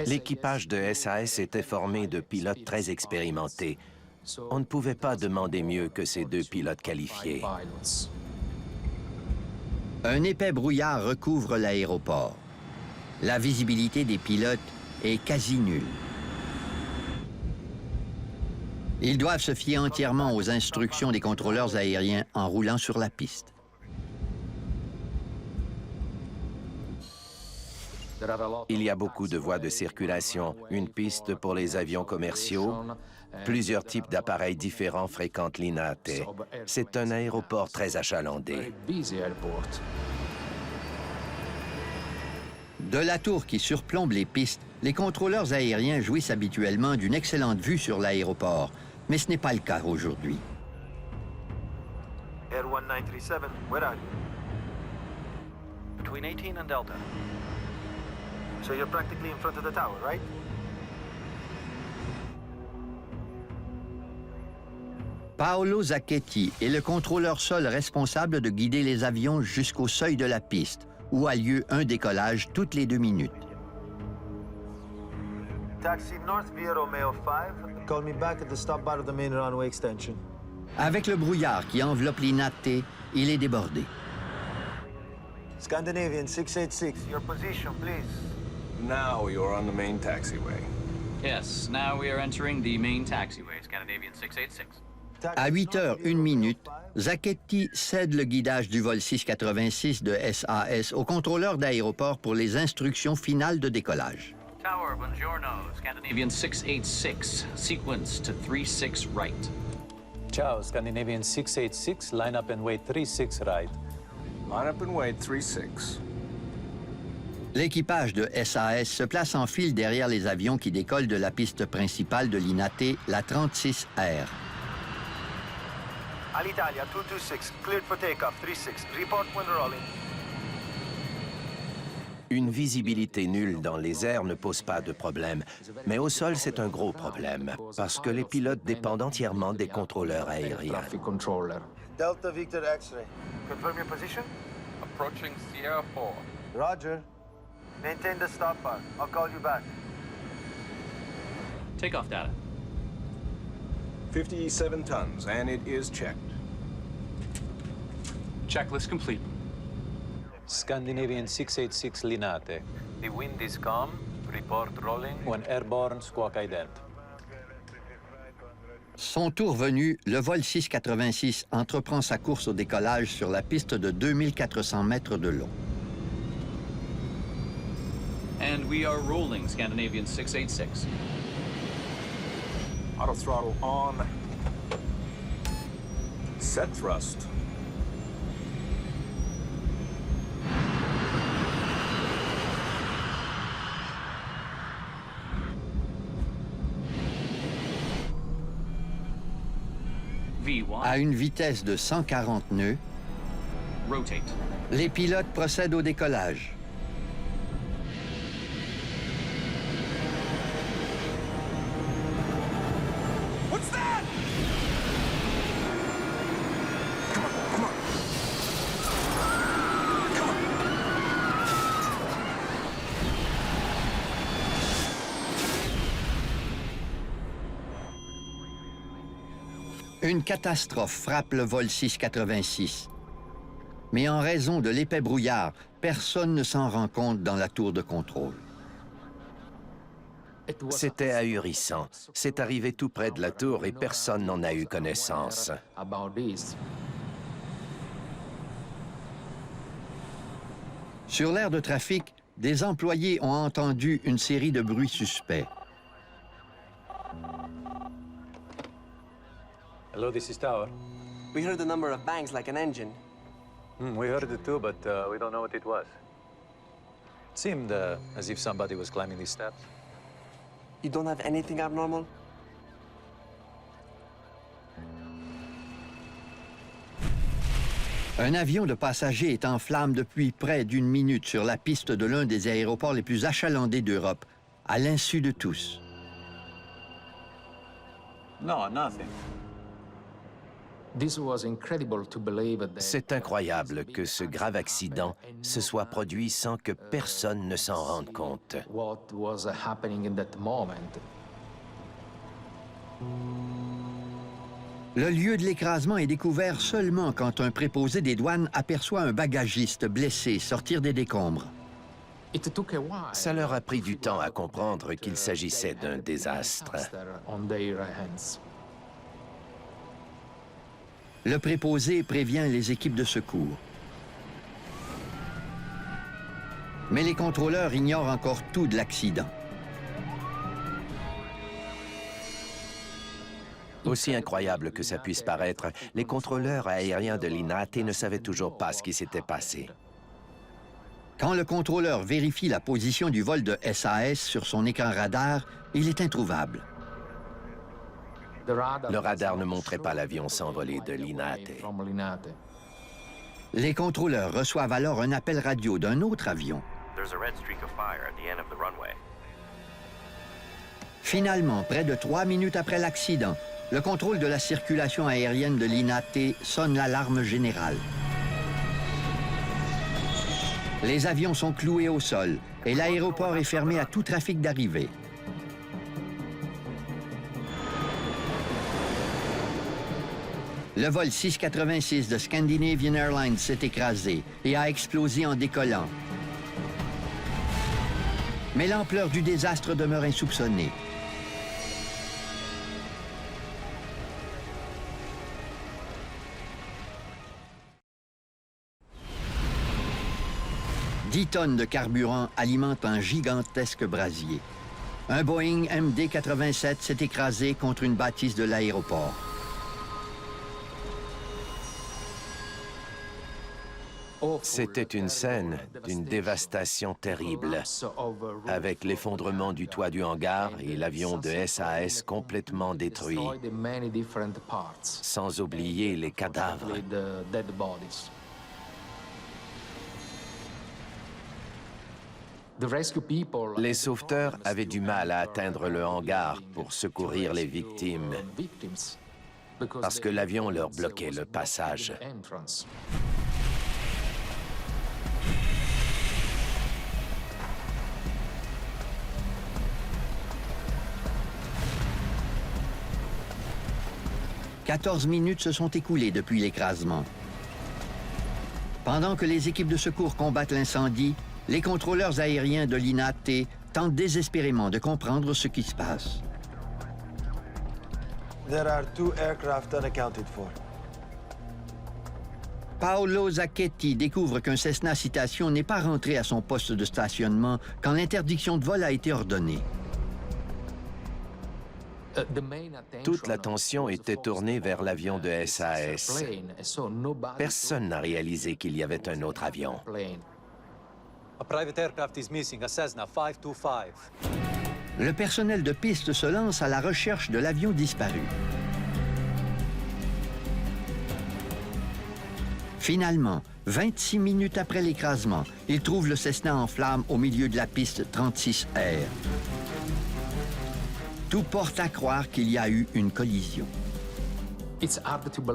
L'équipage de SAS était formé de pilotes très expérimentés. On ne pouvait pas demander mieux que ces 2 pilotes qualifiés. Un épais brouillard recouvre l'aéroport. La visibilité des pilotes est quasi nulle. Ils doivent se fier entièrement aux instructions des contrôleurs aériens en roulant sur la piste. Il y a beaucoup de voies de circulation, une piste pour les avions commerciaux. Plusieurs types d'appareils différents fréquentent Linate. C'est un aéroport très achalandé. De la tour qui surplombe les pistes, les contrôleurs aériens jouissent habituellement d'une excellente vue sur l'aéroport, mais ce n'est pas le cas aujourd'hui. Air 1937, where are you? Between 18 and Delta. So you're practically in front of the tower, right? Paolo Zacchetti est le contrôleur sol responsable de guider les avions jusqu'au seuil de la piste, où a lieu un décollage toutes les 2 minutes. Taxi north via Romeo 5. Call me back at the stop bar of the main runway extension. Avec le brouillard qui enveloppe Linate, il est débordé. Scandinavian 686, your position, please. Now you're on the main taxiway. Yes, now we are entering the main taxiway, Scandinavian 686. À 8h01, Zacchetti cède le guidage du vol 686 de SAS au contrôleur d'aéroport pour les instructions finales de décollage. Tower, buongiorno, Scandinavian 686, sequence to 36 right. Ciao, Scandinavian 686, line up and wait 36 right. Line up and wait 36. L'équipage de SAS se place en file derrière les avions qui décollent de la piste principale de l'INATE, la 36R. Alitalia 226, cleared for takeoff, 36. Report when rolling. Une visibilité nulle dans les airs ne pose pas de problème, mais au sol, c'est un gros problème, parce que les pilotes dépendent entièrement des contrôleurs aériens. Delta Victor X-ray. Confirm your position? Approaching Sierra 4. Roger. Maintain the stop bar. I'll call you back. Takeoff data. 57 tons, and it is checked. Checklist complete. Scandinavian 686 Linate. The wind is calm. Report rolling. When airborne, squawk ident. Son tour venu, le vol 686 entreprend sa course au décollage sur la piste de 2400 mètres de long. And we are rolling, Scandinavian 686. Auto throttle on. Set thrust. V1. À une vitesse de 140 nœuds, Rotate. les pilotes procèdent au décollage. What's that? Come on, come on. Come on. Une catastrophe frappe le vol 686. Mais en raison de l'épais brouillard, personne ne s'en rend compte dans la tour de contrôle. C'était ahurissant. C'est arrivé tout près de la tour et personne n'en a eu connaissance. Sur l'aire de trafic, des employés ont entendu une série de bruits suspects. Hello, this is Tower. We heard a number of bangs like an engine. We heard it too, but we don't know what it was. It seemed as if somebody was climbing these steps. You don't have anything abnormal? Un avion de passagers est en flammes depuis près d'une minute sur la piste de l'un des aéroports les plus achalandés d'Europe, à l'insu de tous. No, nothing. C'est incroyable que ce grave accident se soit produit sans que personne ne s'en rende compte. Le lieu de l'écrasement est découvert seulement quand un préposé des douanes aperçoit un bagagiste blessé sortir des décombres. Ça leur a pris du temps à comprendre qu'il s'agissait d'un désastre. Le préposé prévient les équipes de secours. Mais les contrôleurs ignorent encore tout de l'accident. Aussi incroyable que ça puisse paraître, les contrôleurs aériens de l'INATE ne savaient toujours pas ce qui s'était passé. Quand le contrôleur vérifie la position du vol de SAS sur son écran radar, il est introuvable. Le radar ne montrait pas l'avion s'envoler de l'INATE. Les contrôleurs reçoivent alors un appel radio d'un autre avion. Finalement, près de 3 minutes après l'accident, le contrôle de la circulation aérienne de l'INATE sonne l'alarme générale. Les avions sont cloués au sol et l'aéroport est fermé à tout trafic d'arrivée. Le vol 686 de Scandinavian Airlines s'est écrasé et a explosé en décollant. Mais l'ampleur du désastre demeure insoupçonnée. « 10 tonnes de carburant alimentent un gigantesque brasier. Un Boeing MD-87 s'est écrasé contre une bâtisse de l'aéroport. C'était une scène d'une dévastation terrible, avec l'effondrement du toit du hangar et l'avion de SAS complètement détruit, sans oublier les cadavres. Les sauveteurs avaient du mal à atteindre le hangar pour secourir les victimes, parce que l'avion leur bloquait le passage. « 14 minutes se sont écoulées depuis l'écrasement. Pendant que les équipes de secours combattent l'incendie, les contrôleurs aériens de l'INAT tentent désespérément de comprendre ce qui se passe. There are 2 aircraft unaccounted for. Paolo Zacchetti découvre qu'un Cessna Citation n'est pas rentré à son poste de stationnement quand l'interdiction de vol a été ordonnée. Toute l'attention était tournée vers l'avion de SAS. Personne n'a réalisé qu'il y avait un autre avion. A private aircraft is missing, a Cessna 525. Le personnel de piste se lance à la recherche de l'avion disparu. Finalement, 26 minutes après l'écrasement, ils trouvent le Cessna en flammes au milieu de la piste 36R. Tout porte à croire qu'il y a eu une collision.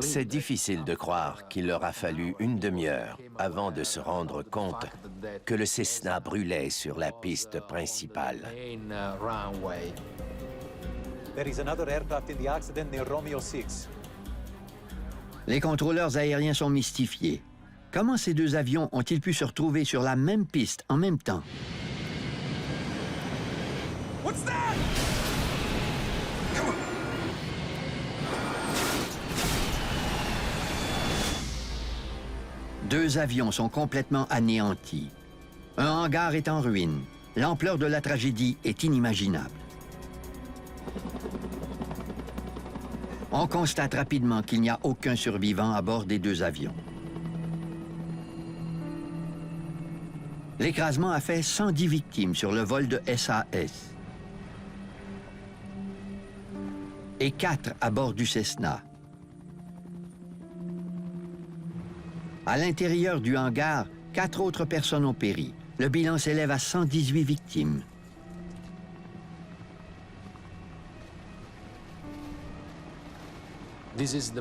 C'est difficile de croire qu'il leur a fallu une demi-heure avant de se rendre compte que le Cessna brûlait sur la piste principale. There is another aircraft in the accident near Romeo 6. Les contrôleurs aériens sont mystifiés. Comment ces deux avions ont-ils pu se retrouver sur la même piste en même temps? What's that? Deux avions sont complètement anéantis. Un hangar est en ruine. L'ampleur de la tragédie est inimaginable. On constate rapidement qu'il n'y a aucun survivant à bord des deux avions. L'écrasement a fait 110 victimes sur le vol de SAS. Et 4 à bord du Cessna. À l'intérieur du hangar, 4 autres personnes ont péri. Le bilan s'élève à 118 victimes.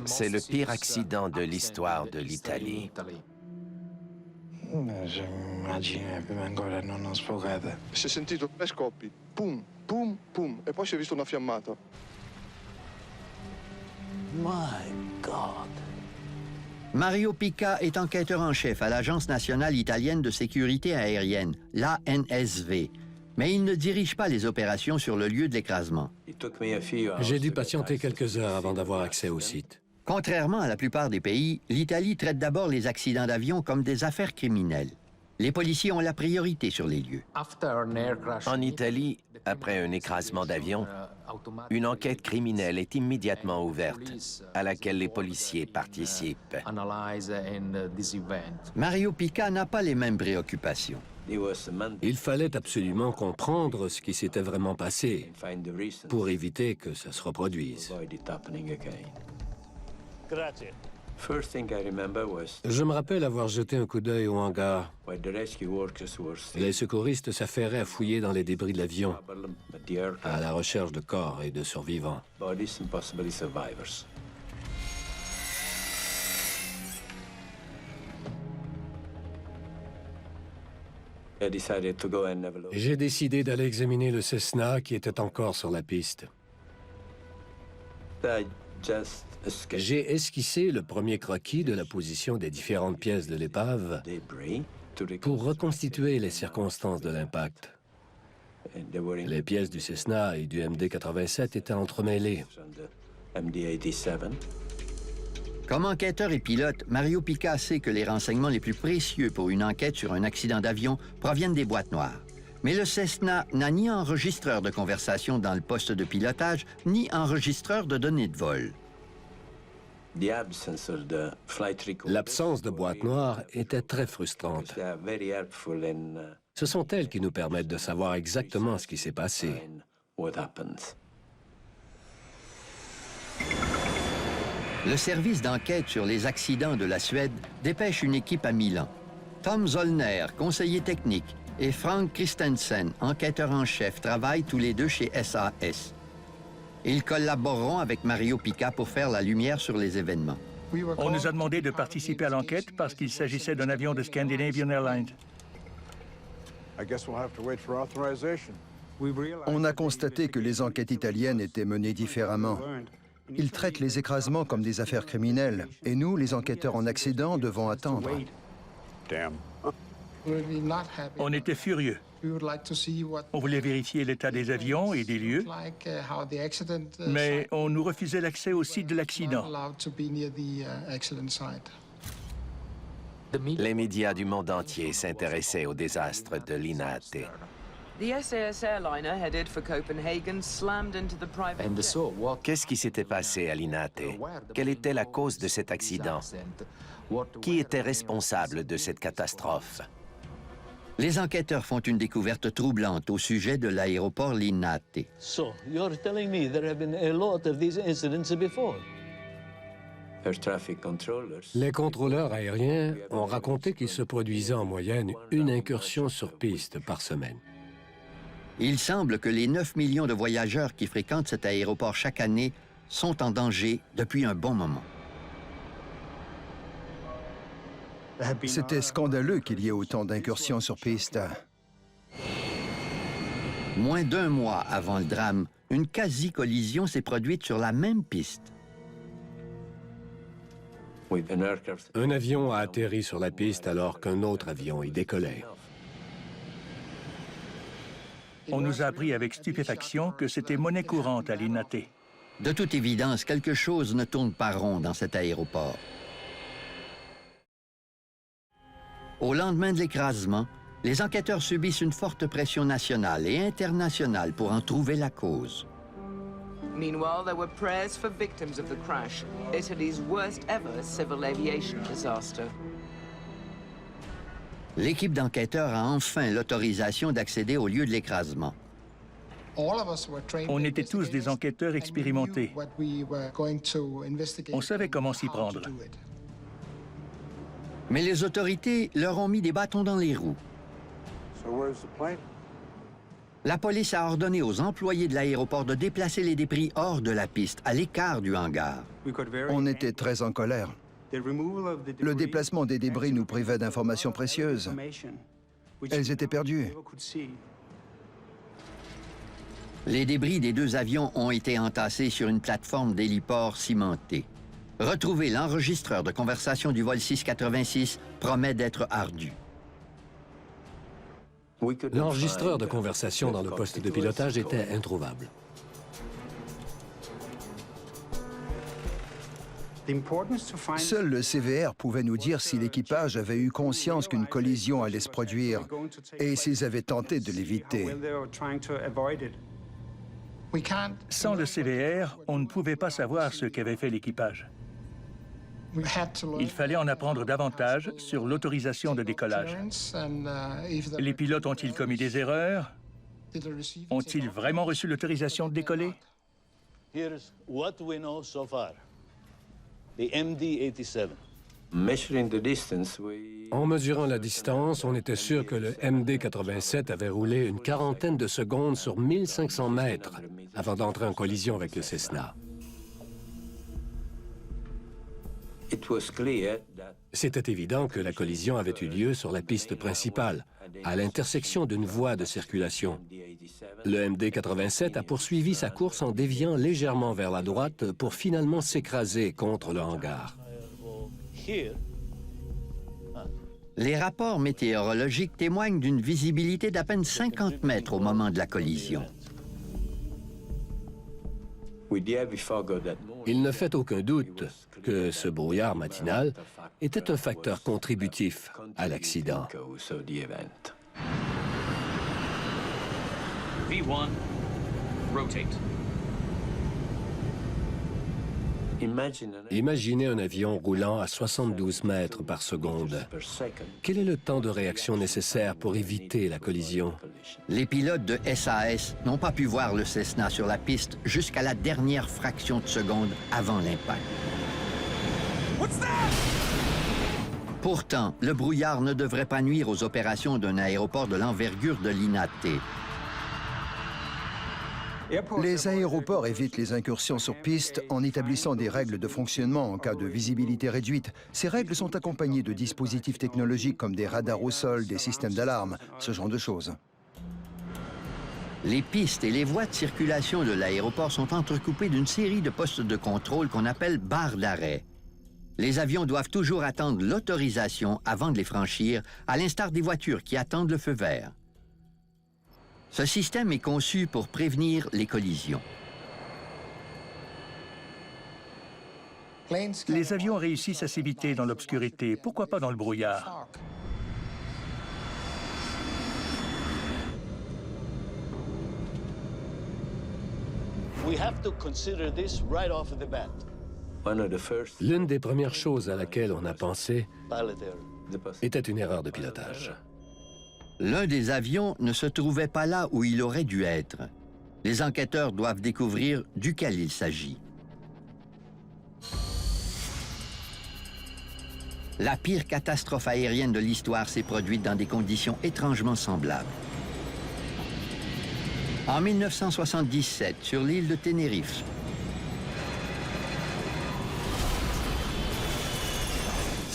C'est le pire accident de l'histoire de l'Italie. Immagine prima ancora non sfogata. Si è sentito 3 scoppi, pum, pum, pum, e poi si è visto una fiammata. My God. Mario Pica est enquêteur en chef à l'Agence nationale italienne de sécurité aérienne, l'ANSV. Mais il ne dirige pas les opérations sur le lieu de l'écrasement. J'ai dû patienter quelques heures avant d'avoir accès au site. Contrairement à la plupart des pays, l'Italie traite d'abord les accidents d'avion comme des affaires criminelles. Les policiers ont la priorité sur les lieux. En Italie, après un écrasement d'avion, une enquête criminelle est immédiatement ouverte, à laquelle les policiers participent. Mario Pica n'a pas les mêmes préoccupations. Il fallait absolument comprendre ce qui s'était vraiment passé pour éviter que ça se reproduise. Je me rappelle avoir jeté un coup d'œil au hangar. Les secouristes s'affairaient à fouiller dans les débris de l'avion, à la recherche de corps et de survivants. J'ai décidé d'aller examiner le Cessna qui était encore sur la piste. J'ai esquissé le premier croquis de la position des différentes pièces de l'épave pour reconstituer les circonstances de l'impact. Les pièces du Cessna et du MD-87 étaient entremêlées. Comme enquêteur et pilote, Mario Pica sait que les renseignements les plus précieux pour une enquête sur un accident d'avion proviennent des boîtes noires. Mais le Cessna n'a ni enregistreur de conversation dans le poste de pilotage, ni enregistreur de données de vol. L'absence de boîte noire était très frustrante. Ce sont elles qui nous permettent de savoir exactement ce qui s'est passé. Le service d'enquête sur les accidents de la Suède dépêche une équipe à Milan. Tom Zollner, conseiller technique, et Frank Christensen, enquêteur en chef, travaillent tous les deux chez SAS. Ils collaboreront avec Mario Pica pour faire la lumière sur les événements. On nous a demandé de participer à l'enquête parce qu'il s'agissait d'un avion de Scandinavian Airlines. On a constaté que les enquêtes italiennes étaient menées différemment. Ils traitent les écrasements comme des affaires criminelles, et nous, les enquêteurs en accident, devons attendre. On était furieux. On voulait vérifier l'état des avions et des lieux, mais on nous refusait l'accès au site de l'accident. Les médias du monde entier s'intéressaient au désastre de Linate. Qu'est-ce qui s'était passé à Linate? Quelle était la cause de cet accident? Qui était responsable de cette catastrophe? Les enquêteurs font une découverte troublante au sujet de l'aéroport Linate. So, you're telling me there have been a lot of these incidents before? Les contrôleurs aériens ont raconté qu'il se produisait en moyenne une incursion sur piste par semaine. Il semble que les 9 millions de voyageurs qui fréquentent cet aéroport chaque année sont en danger depuis un bon moment. C'était scandaleux qu'il y ait autant d'incursions sur piste. Moins d'un mois avant le drame, une quasi-collision s'est produite sur la même piste. Un avion a atterri sur la piste alors qu'un autre avion y décollait. On nous a appris avec stupéfaction que c'était monnaie courante à Linate. De toute évidence, quelque chose ne tourne pas rond dans cet aéroport. Au lendemain de l'écrasement, les enquêteurs subissent une forte pression nationale et internationale pour en trouver la cause. Meanwhile, there were prayers for victims of the crash, Italy's worst ever civil aviation disaster. L'équipe d'enquêteurs a enfin l'autorisation d'accéder au lieu de l'écrasement. On était tous des enquêteurs expérimentés. On savait comment s'y prendre. Mais les autorités leur ont mis des bâtons dans les roues. La police a ordonné aux employés de l'aéroport de déplacer les débris hors de la piste, à l'écart du hangar. On était très en colère. Le déplacement des débris nous privait d'informations précieuses. Elles étaient perdues. Les débris des deux avions ont été entassés sur une plateforme d'héliport cimentée. Retrouver l'enregistreur de conversation du vol 686 promet d'être ardu. L'enregistreur de conversation dans le poste de pilotage était introuvable. Seul le CVR pouvait nous dire si l'équipage avait eu conscience qu'une collision allait se produire et s'ils avaient tenté de l'éviter. Sans le CVR, on ne pouvait pas savoir ce qu'avait fait l'équipage. Il fallait en apprendre davantage sur l'autorisation de décollage. Les pilotes ont-ils commis des erreurs? Ont-ils vraiment reçu l'autorisation de décoller? Here's what we know so far. The MD-87. En mesurant la distance, on était sûr que le MD-87 avait roulé une quarantaine de secondes sur 1500 mètres avant d'entrer en collision avec le Cessna. C'était évident que la collision avait eu lieu sur la piste principale, à l'intersection d'une voie de circulation. Le MD-87 a poursuivi sa course en déviant légèrement vers la droite pour finalement s'écraser contre le hangar. Les rapports météorologiques témoignent d'une visibilité d'à peine 50 mètres au moment de la collision. Il ne fait aucun doute que ce brouillard matinal était un facteur contributif à l'accident. V1, rotate. Imaginez un avion roulant à 72 mètres par seconde. Quel est le temps de réaction nécessaire pour éviter la collision? Les pilotes de SAS n'ont pas pu voir le Cessna sur la piste jusqu'à la dernière fraction de seconde avant l'impact. Pourtant, le brouillard ne devrait pas nuire aux opérations d'un aéroport de l'envergure de l'INAT. Les aéroports évitent les incursions sur piste en établissant des règles de fonctionnement en cas de visibilité réduite. Ces règles sont accompagnées de dispositifs technologiques comme des radars au sol, des systèmes d'alarme, ce genre de choses. Les pistes et les voies de circulation de l'aéroport sont entrecoupées d'une série de postes de contrôle qu'on appelle barres d'arrêt. Les avions doivent toujours attendre l'autorisation avant de les franchir, à l'instar des voitures qui attendent le feu vert. Ce système est conçu pour prévenir les collisions. Les avions réussissent à s'éviter dans l'obscurité. Pourquoi pas dans le brouillard? L'une des premières choses à laquelle on a pensé était une erreur de pilotage. L'un des avions ne se trouvait pas là où il aurait dû être. Les enquêteurs doivent découvrir duquel il s'agit. La pire catastrophe aérienne de l'histoire s'est produite dans des conditions étrangement semblables. En 1977, sur l'île de Tenerife, «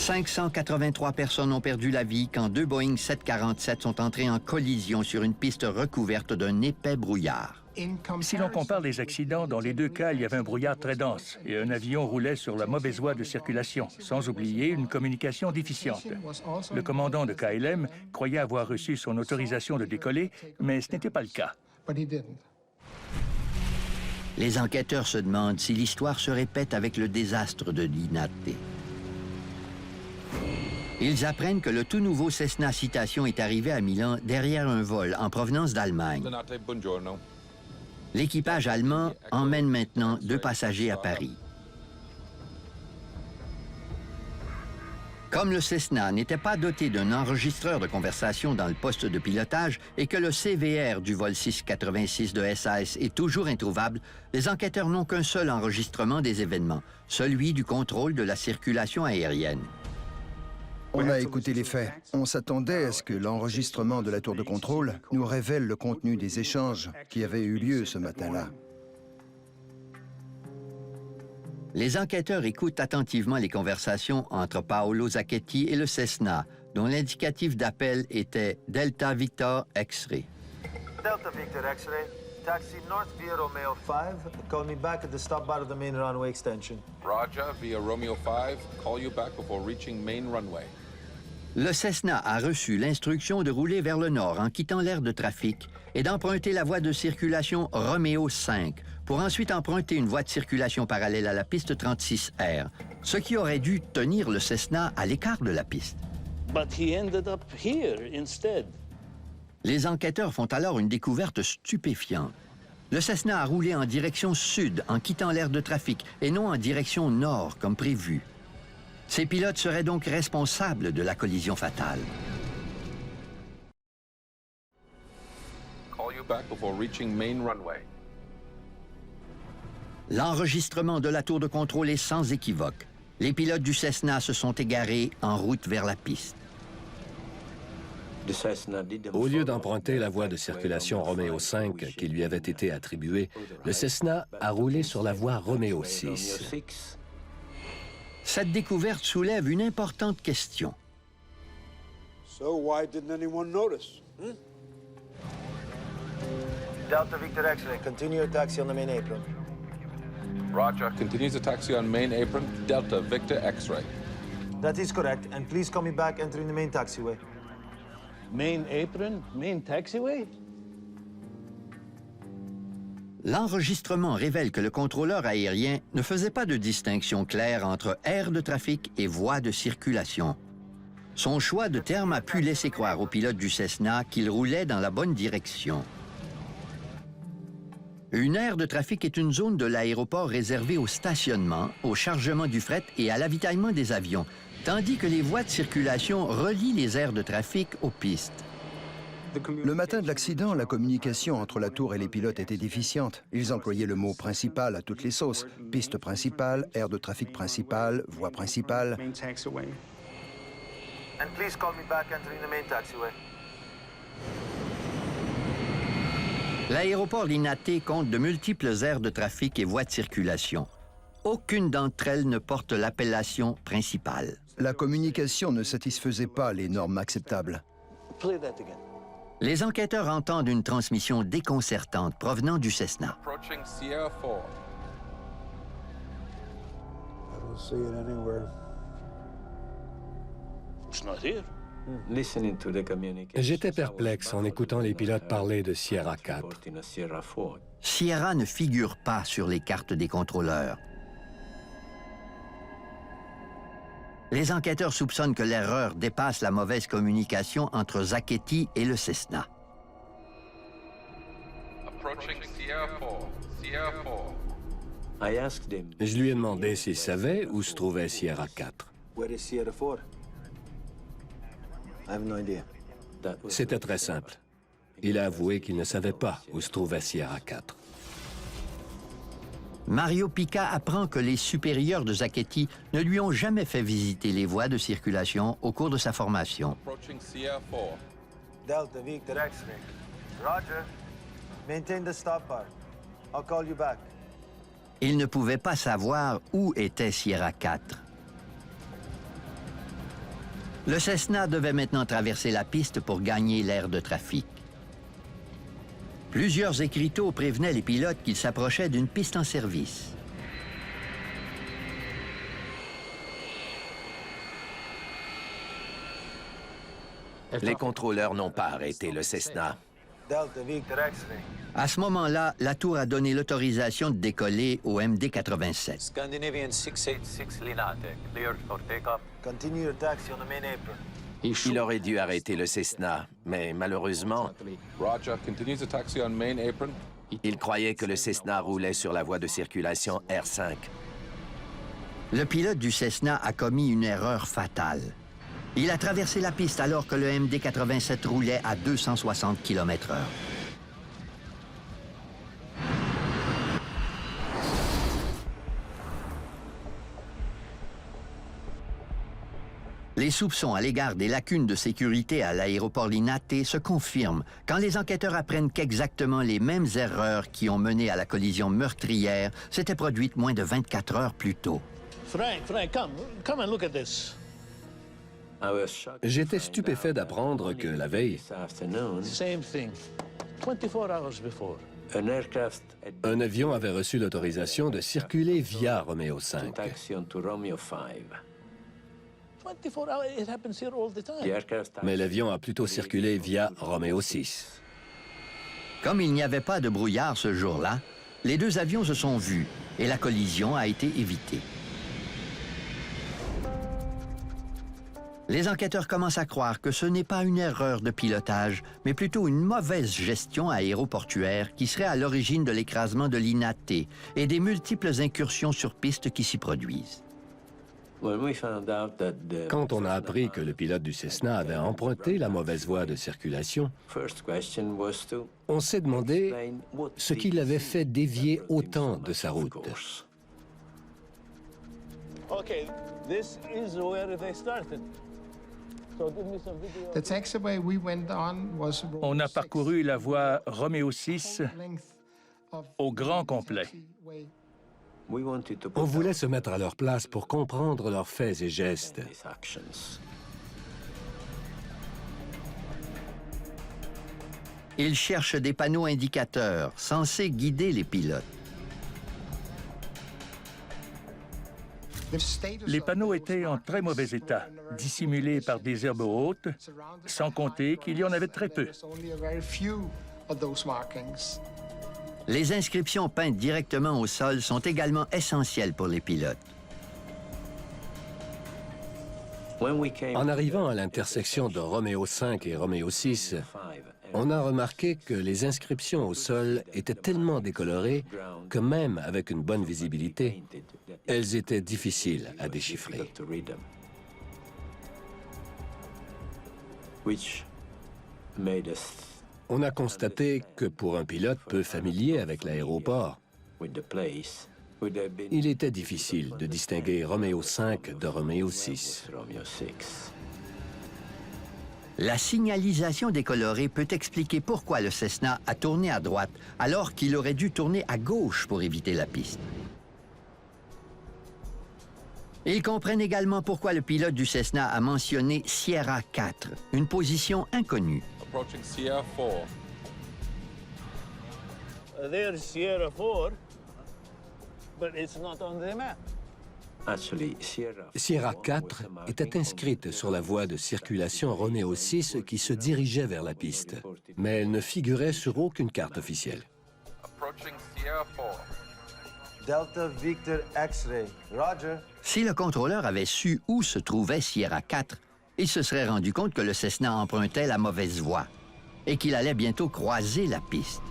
583 personnes ont perdu la vie quand deux Boeing 747 sont entrés en collision sur une piste recouverte d'un épais brouillard. » Si l'on compare les accidents, dans les deux cas, il y avait un brouillard très dense et un avion roulait sur la mauvaise voie de circulation, sans oublier une communication déficiente. Le commandant de KLM croyait avoir reçu son autorisation de décoller, mais ce n'était pas le cas. Les enquêteurs se demandent si l'histoire se répète avec le désastre de l'INAT. Ils apprennent que le tout nouveau Cessna Citation est arrivé à Milan derrière un vol en provenance d'Allemagne. L'équipage allemand emmène maintenant deux passagers à Paris. Comme le Cessna n'était pas doté d'un enregistreur de conversation dans le poste de pilotage et que le CVR du vol 686 de SAS est toujours introuvable, les enquêteurs n'ont qu'un seul enregistrement des événements, celui du contrôle de la circulation aérienne. On a écouté les faits. On s'attendait à ce que l'enregistrement de la tour de contrôle nous révèle le contenu des échanges qui avaient eu lieu ce matin-là. Les enquêteurs écoutent attentivement les conversations entre Paolo Zacchetti et le Cessna, dont l'indicatif d'appel était Delta Victor X-Ray. Delta Victor X-Ray, taxi North via Romeo 5. Call me back at the stop bar of the main runway extension. Roger, via Romeo 5. Call you back before reaching main runway. Le Cessna a reçu l'instruction de rouler vers le nord en quittant l'aire de trafic et d'emprunter la voie de circulation Romeo 5 pour ensuite emprunter une voie de circulation parallèle à la piste 36R, ce qui aurait dû tenir le Cessna à l'écart de la piste. Les enquêteurs font alors une découverte stupéfiante. Le Cessna a roulé en direction sud en quittant l'aire de trafic et non en direction nord comme prévu. Ces pilotes seraient donc responsables de la collision fatale. Call you back before reaching main runway. L'enregistrement de la tour de contrôle est sans équivoque. Les pilotes du Cessna se sont égarés en route vers la piste. Au lieu d'emprunter la voie de circulation Romeo 5 qui lui avait été attribuée, le Cessna a roulé sur la voie Romeo 6. Cette découverte soulève une importante question. Delta Victor X-ray, continue your taxi on the main apron. Roger. Continues the taxi on main apron, Delta Victor X-ray. That is correct, and please call me back entering the main taxiway. Main apron? Main taxiway? L'enregistrement révèle que le contrôleur aérien ne faisait pas de distinction claire entre aire de trafic et voie de circulation. Son choix de terme a pu laisser croire au pilote du Cessna qu'il roulait dans la bonne direction. Une aire de trafic est une zone de l'aéroport réservée au stationnement, au chargement du fret et à l'avitaillement des avions, tandis que les voies de circulation relient les aires de trafic aux pistes. Le matin de l'accident, la communication entre la tour et les pilotes était déficiente. Ils employaient le mot « principal » à toutes les sauces. Piste principale, aire de trafic principale, voie principale. And please call me back entering the main taxiway. L'aéroport Linate compte de multiples aires de trafic et voies de circulation. Aucune d'entre elles ne porte l'appellation principale. La communication ne satisfaisait pas les normes acceptables. Play that again. Les enquêteurs entendent une transmission déconcertante provenant du Cessna. Approaching Sierra 4. I don't see it anywhere. It's not here. J'étais perplexe en écoutant les pilotes parler de Sierra 4. Sierra ne figure pas sur les cartes des contrôleurs. Les enquêteurs soupçonnent que l'erreur dépasse la mauvaise communication entre Zachetti et le Cessna. Approaching Sierra 4. Sierra 4. Je lui ai demandé s'il savait où se trouvait Sierra 4. Where is Sierra 4? I have no idea. C'était très simple. Il a avoué qu'il ne savait pas où se trouvait Sierra 4. Mario Pica apprend que les supérieurs de Zachetti ne lui ont jamais fait visiter les voies de circulation au cours de sa formation. Approaching Sierra 4. Delta Victor X-ray. Roger. Maintain the stop bar. I'll call you back. Il ne pouvait pas savoir où était Sierra 4. Le Cessna devait maintenant traverser la piste pour gagner l'aire de trafic. Plusieurs écriteaux prévenaient les pilotes qu'ils s'approchaient d'une piste en service. Les contrôleurs n'ont pas arrêté le Cessna. Delta Victor X-ray. À ce moment-là, la tour a donné l'autorisation de décoller au MD-87. Scandinavian 686 Linate, cleared for takeoff. Continue your taxi on the main apron. Il aurait dû arrêter le Cessna, mais malheureusement, Roger. Continues the taxi on main apron. il croyait que le Cessna roulait sur la voie de circulation R5. Le pilote du Cessna a commis une erreur fatale. Il a traversé la piste alors que le MD-87 roulait à 260 km/h. Les soupçons à l'égard des lacunes de sécurité à l'aéroport Linate se confirment quand les enquêteurs apprennent qu'exactement les mêmes erreurs qui ont mené à la collision meurtrière s'étaient produites moins de 24 heures plus tôt. Frank, come and look at this. J'étais stupéfait d'apprendre que la veille, Same thing. 24 hours before. un avion avait reçu l'autorisation de circuler via Romeo 5. 24 hours, it happens here all the time. Mais l'avion a plutôt circulé via Romeo 6. Comme il n'y avait pas de brouillard ce jour-là, les deux avions se sont vus et la collision a été évitée. Les enquêteurs commencent à croire que ce n'est pas une erreur de pilotage, mais plutôt une mauvaise gestion aéroportuaire qui serait à l'origine de l'écrasement de Linate et des multiples incursions sur piste qui s'y produisent. Quand on a appris que le pilote du Cessna avait emprunté la mauvaise voie de circulation, on s'est demandé ce qui l'avait fait dévier autant de sa route. Okay, this is where they started. So give me some video. The taxiway we went on was On a parcouru la voie Romeo 6 au grand complet. On voulait se mettre à leur place pour comprendre leurs faits et gestes. Ils cherchent des panneaux indicateurs censés guider les pilotes. Les panneaux étaient en très mauvais état, dissimulés par des herbes hautes, sans compter qu'il y en avait très peu. Les inscriptions peintes directement au sol sont également essentielles pour les pilotes. En arrivant à l'intersection de Roméo 5 et Roméo 6, on a remarqué que les inscriptions au sol étaient tellement décolorées que même avec une bonne visibilité, elles étaient difficiles à déchiffrer. On a constaté que pour un pilote peu familier avec l'aéroport, il était difficile de distinguer Roméo 5 de Roméo 6. La signalisation décolorée peut expliquer pourquoi le Cessna a tourné à droite alors qu'il aurait dû tourner à gauche pour éviter la piste. Ils comprennent également pourquoi le pilote du Cessna a mentionné Sierra 4, une position inconnue. Approaching Sierra 4. There's Sierra 4, but it's not on the map. Sierra 4 était inscrite sur la voie de circulation Roméo 6 qui se dirigeait vers la piste, mais elle ne figurait sur aucune carte officielle. Approaching Sierra 4. Delta Victor X-ray. Roger. Si le contrôleur avait su où se trouvait Sierra 4, il se serait rendu compte que le Cessna empruntait la mauvaise voie et qu'il allait bientôt croiser la piste.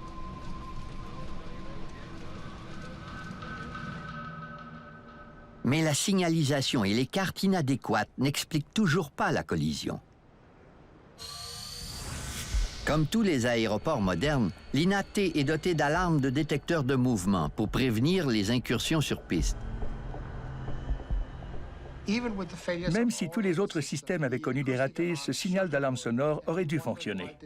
Mais la signalisation et les cartes inadéquates n'expliquent toujours pas la collision. Comme tous les aéroports modernes, l'INAT est doté d'alarmes de détecteurs de mouvement pour prévenir les incursions sur piste. Même si tous les autres systèmes avaient connu des ratés, ce signal d'alarme sonore aurait dû fonctionner.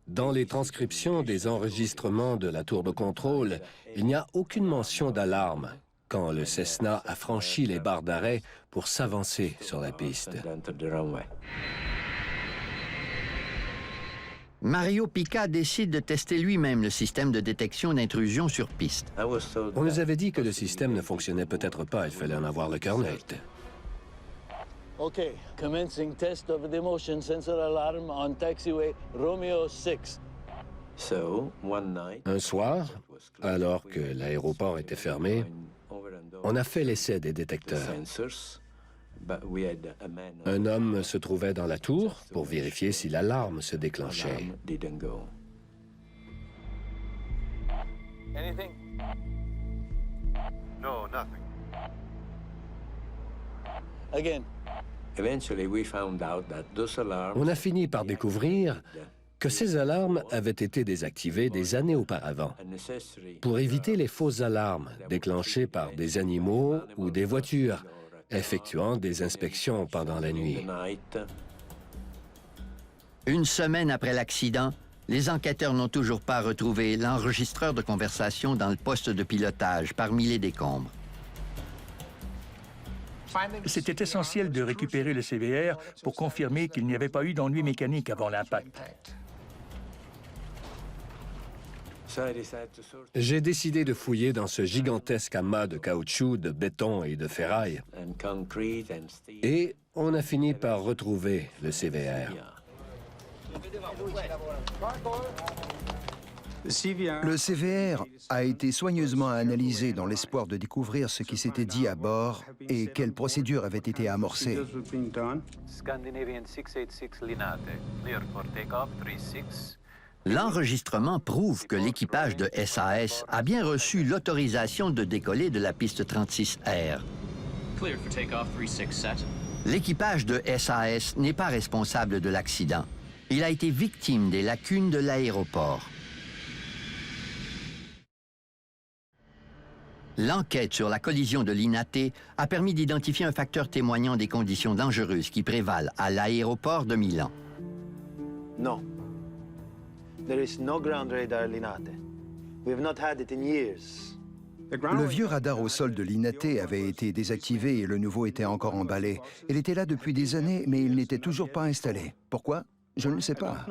Dans les transcriptions des enregistrements de la tour de contrôle, il n'y a aucune mention d'alarme quand le Cessna a franchi les barres d'arrêt pour s'avancer sur la piste. Mario Pica décide de tester lui-même le système de détection d'intrusion sur piste. On nous avait dit que le système ne fonctionnait peut-être pas, il fallait en avoir le cœur net. Okay, commencing test of the motion sensor alarm on taxiway Romeo 6. Un soir, alors que l'aéroport était fermé, on a fait l'essai des détecteurs. Un homme se trouvait dans la tour pour vérifier si l'alarme se déclenchait. Anything? No, nothing. Again. On a fini par découvrir que ces alarmes avaient été désactivées des années auparavant pour éviter les fausses alarmes déclenchées par des animaux ou des voitures effectuant des inspections pendant la nuit. Une semaine après l'accident, les enquêteurs n'ont toujours pas retrouvé l'enregistreur de conversation dans le poste de pilotage parmi les décombres. C'était essentiel de récupérer le CVR pour confirmer qu'il n'y avait pas eu d'ennui mécanique avant l'impact. J'ai décidé de fouiller dans ce gigantesque amas de caoutchouc, de béton et de ferraille. Et on a fini par retrouver le CVR. Le CVR a été soigneusement analysé dans l'espoir de découvrir ce qui s'était dit à bord et quelles procédures avaient été amorcées. Scandinavian 686 Linate. Clear for takeoff 36. L'enregistrement prouve que l'équipage de SAS a bien reçu l'autorisation de décoller de la piste 36R. Clear for takeoff 367. L'équipage de SAS n'est pas responsable de l'accident. Il a été victime des lacunes de l'aéroport. L'enquête sur la collision de l'INAT a permis d'identifier un facteur témoignant des conditions dangereuses qui prévalent à l'aéroport de Milan. No. There is no ground radar Linate. We have not had it in years. Le vieux radar au sol de l'INATE avait été désactivé et le nouveau était encore emballé. Il était là depuis des années, mais il n'était toujours pas installé. Pourquoi? Je ne le sais pas.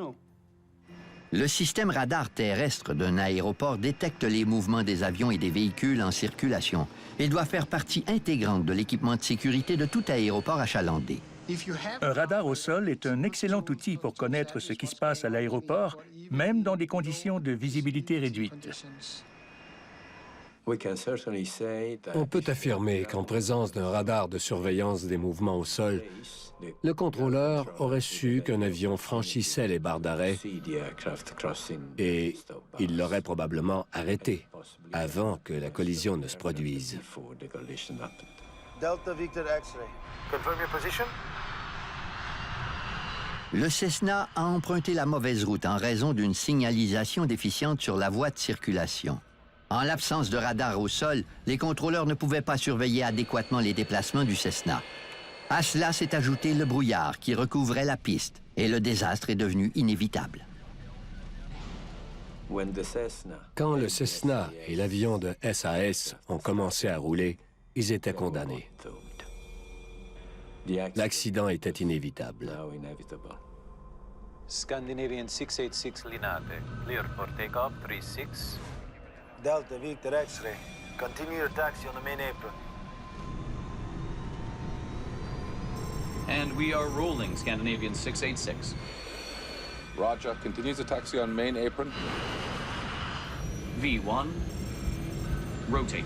Le système radar terrestre d'un aéroport détecte les mouvements des avions et des véhicules en circulation. Il doit faire partie intégrante de l'équipement de sécurité de tout aéroport achalandé. Un radar au sol est un excellent outil pour connaître ce qui se passe à l'aéroport, même dans des conditions de visibilité réduite. On peut affirmer qu'en présence d'un radar de surveillance des mouvements au sol, le contrôleur aurait su qu'un avion franchissait les barres d'arrêt et il l'aurait probablement arrêté avant que la collision ne se produise. Delta Victor X-ray. Confirm your position? Le Cessna a emprunté la mauvaise route en raison d'une signalisation déficiente sur la voie de circulation. En l'absence de radar au sol, les contrôleurs ne pouvaient pas surveiller adéquatement les déplacements du Cessna. À cela s'est ajouté le brouillard qui recouvrait la piste et le désastre est devenu inévitable. Quand le Cessna et l'avion de SAS ont commencé à rouler, ils étaient condamnés. L'accident était inévitable. Scandinavian 686 Linate, clear for takeoff 36. Delta Victor X-ray. Continue your taxi on the main apron. And we are rolling, Scandinavian 686. Roger. Continues the taxi on main apron. V1, rotate.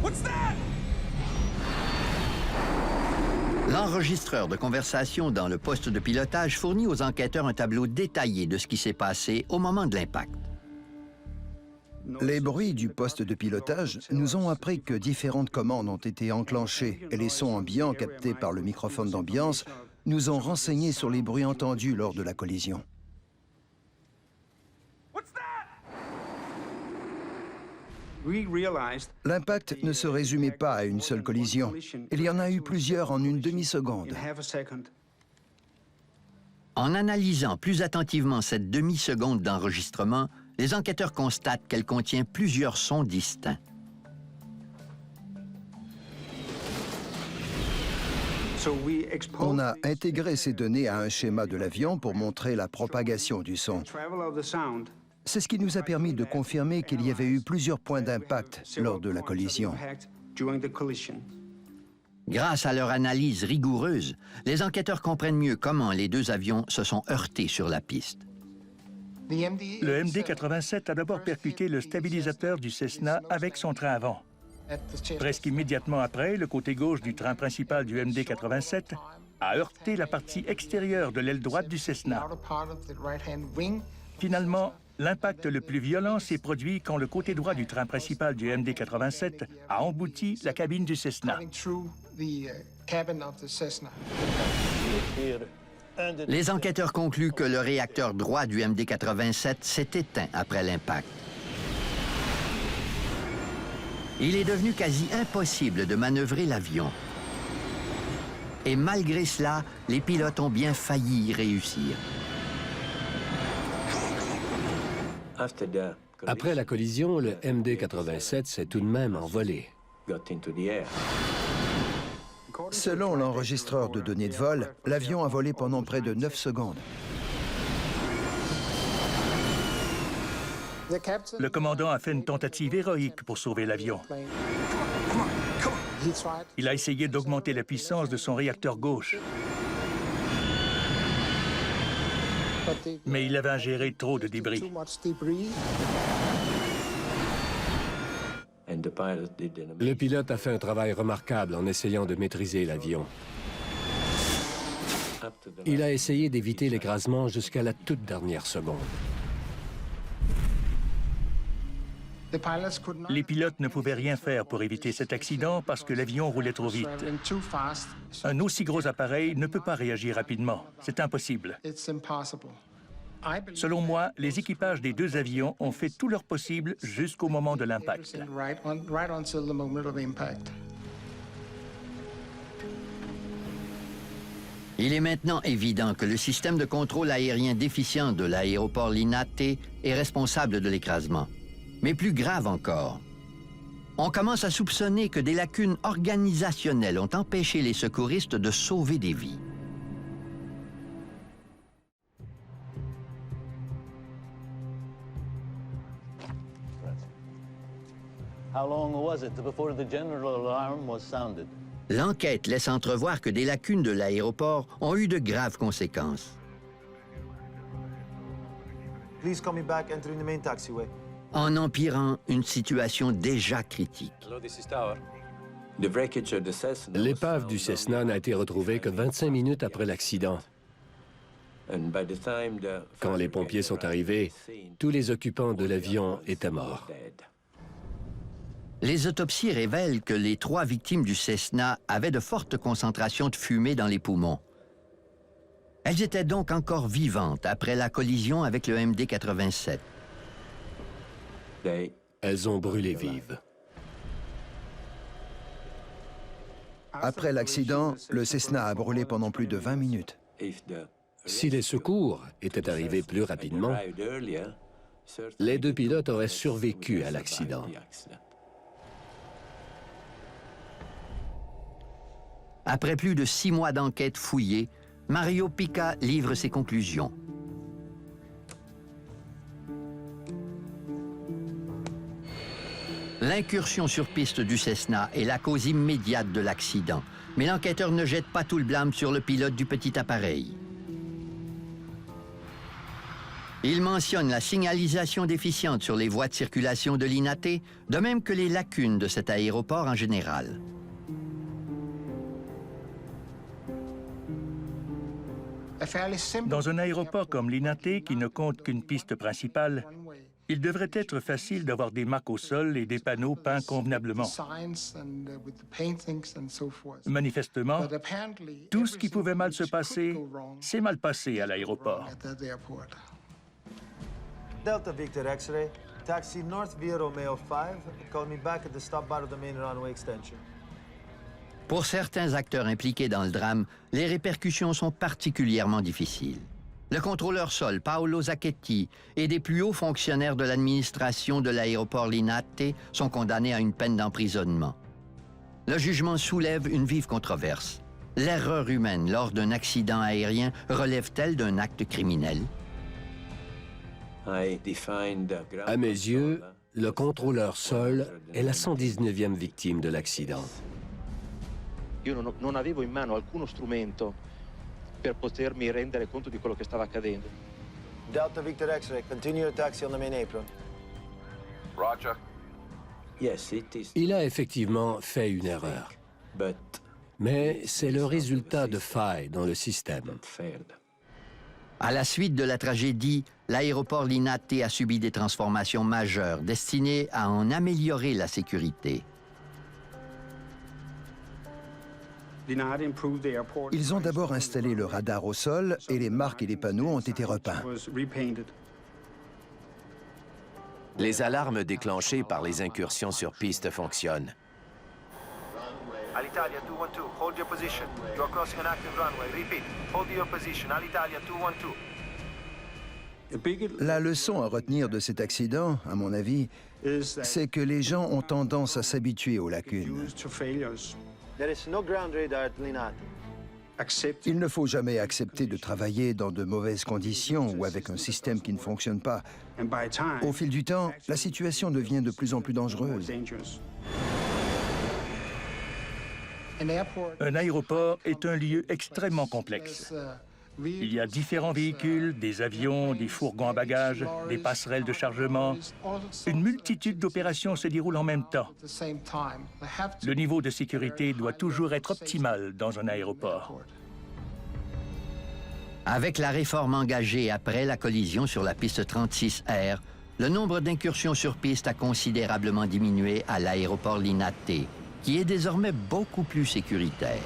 What's that? L'enregistreur de conversation dans le poste de pilotage fournit aux enquêteurs un tableau détaillé de ce qui s'est passé au moment de l'impact. Les bruits du poste de pilotage nous ont appris que différentes commandes ont été enclenchées et les sons ambiants captés par le microphone d'ambiance nous ont renseigné sur les bruits entendus lors de la collision. L'impact ne se résumait pas à une seule collision. Il y en a eu plusieurs en une demi-seconde. En analysant plus attentivement cette demi-seconde d'enregistrement, les enquêteurs constatent qu'elle contient plusieurs sons distincts. On a intégré ces données à un schéma de l'avion pour montrer la propagation du son. C'est ce qui nous a permis de confirmer qu'il y avait eu plusieurs points d'impact lors de la collision. Grâce à leur analyse rigoureuse, les enquêteurs comprennent mieux comment les deux avions se sont heurtés sur la piste. Le MD-87 a d'abord percuté le stabilisateur du Cessna avec son train avant. Presque immédiatement après, le côté gauche du train principal du MD-87 a heurté la partie extérieure de l'aile droite du Cessna. Finalement, l'impact le plus violent s'est produit quand le côté droit du train principal du MD-87 a embouti la cabine du Cessna. Les enquêteurs concluent que le réacteur droit du MD-87 s'est éteint après l'impact. Il est devenu quasi impossible de manœuvrer l'avion. Et malgré cela, les pilotes ont bien failli y réussir. Après la collision, le MD-87 s'est tout de même envolé. Selon l'enregistreur de données de vol, l'avion a volé pendant près de 9 secondes. Le commandant a fait une tentative héroïque pour sauver l'avion. Il a essayé d'augmenter la puissance de son réacteur gauche. Mais il avait ingéré trop de débris. Le pilote a fait un travail remarquable en essayant de maîtriser l'avion. Il a essayé d'éviter l'écrasement jusqu'à la toute dernière seconde. Les pilotes ne pouvaient rien faire pour éviter cet accident parce que l'avion roulait trop vite. Un aussi gros appareil ne peut pas réagir rapidement. C'est impossible. Selon moi, les équipages des deux avions ont fait tout leur possible jusqu'au moment de l'impact. Il est maintenant évident que le système de contrôle aérien déficient de l'aéroport Linate est responsable de l'écrasement. Mais plus grave encore, on commence à soupçonner que des lacunes organisationnelles ont empêché les secouristes de sauver des vies. How long was it before the general alarm was sounded? L'enquête laisse entrevoir que des lacunes de l'aéroport ont eu de graves conséquences. Please call me back entering the main taxiway. En empirant une situation déjà critique. L'épave du Cessna n'a été retrouvée que 25 minutes après l'accident. Quand les pompiers sont arrivés, tous les occupants de l'avion étaient morts. Les autopsies révèlent que les 3 victimes du Cessna avaient de fortes concentrations de fumée dans les poumons. Elles étaient donc encore vivantes après la collision avec le MD-87. Elles ont brûlé vives. Après l'accident, le Cessna a brûlé pendant plus de 20 minutes. Si les secours étaient arrivés plus rapidement, les 2 pilotes auraient survécu à l'accident. Après plus de 6 mois d'enquête fouillée, Mario Pica livre ses conclusions. L'incursion sur piste du Cessna est la cause immédiate de l'accident, mais l'enquêteur ne jette pas tout le blâme sur le pilote du petit appareil. Il mentionne la signalisation déficiente sur les voies de circulation de Linate, de même que les lacunes de cet aéroport en général. Dans un aéroport comme Linate, qui ne compte qu'une piste principale, il devrait être facile d'avoir des marques au sol et des panneaux peints convenablement. Manifestement, tout ce qui pouvait mal se passer s'est mal passé à l'aéroport. Delta Victor X-ray, taxi North via Romeo 5, call me back at the stop bar of the main runway extension. Pour certains acteurs impliqués dans le drame, les répercussions sont particulièrement difficiles. Le contrôleur sol, Paolo Zacchetti, et des plus hauts fonctionnaires de l'administration de l'aéroport Linate sont condamnés à une peine d'emprisonnement. Le jugement soulève une vive controverse. L'erreur humaine lors d'un accident aérien relève-t-elle d'un acte criminel? À mes yeux, le contrôleur sol est la 119e victime de l'accident. Io non avevo in mano alcuno strumento per potermi rendere conto di quello che stava accadendo. Delta Victor X-ray, continue your taxi on the main apron. Roger. Il a effectivement fait une erreur. Mais c'est le résultat de failles dans le système. À la suite de la tragédie, l'aéroport Linate a subi des transformations majeures destinées à en améliorer la sécurité. Ils ont d'abord installé le radar au sol et les marques et les panneaux ont été repeints. Les alarmes déclenchées par les incursions sur piste fonctionnent. Alitalia 212, hold your position. You are crossing an active runway. Repeat, hold your position. Alitalia 212. La leçon à retenir de cet accident, à mon avis, c'est que les gens ont tendance à s'habituer aux lacunes. There is no ground radar at Linate. Il ne faut jamais accepter de travailler dans de mauvaises conditions ou avec un système qui ne fonctionne pas. Au fil du temps, la situation devient de plus en plus dangereuse. Un aéroport est un lieu extrêmement complexe. Il y a différents véhicules, des avions, des fourgons à bagages, des passerelles de chargement. Une multitude d'opérations se déroulent en même temps. Le niveau de sécurité doit toujours être optimal dans un aéroport. Avec la réforme engagée après la collision sur la piste 36R, le nombre d'incursions sur piste a considérablement diminué à l'aéroport Linate, qui est désormais beaucoup plus sécuritaire.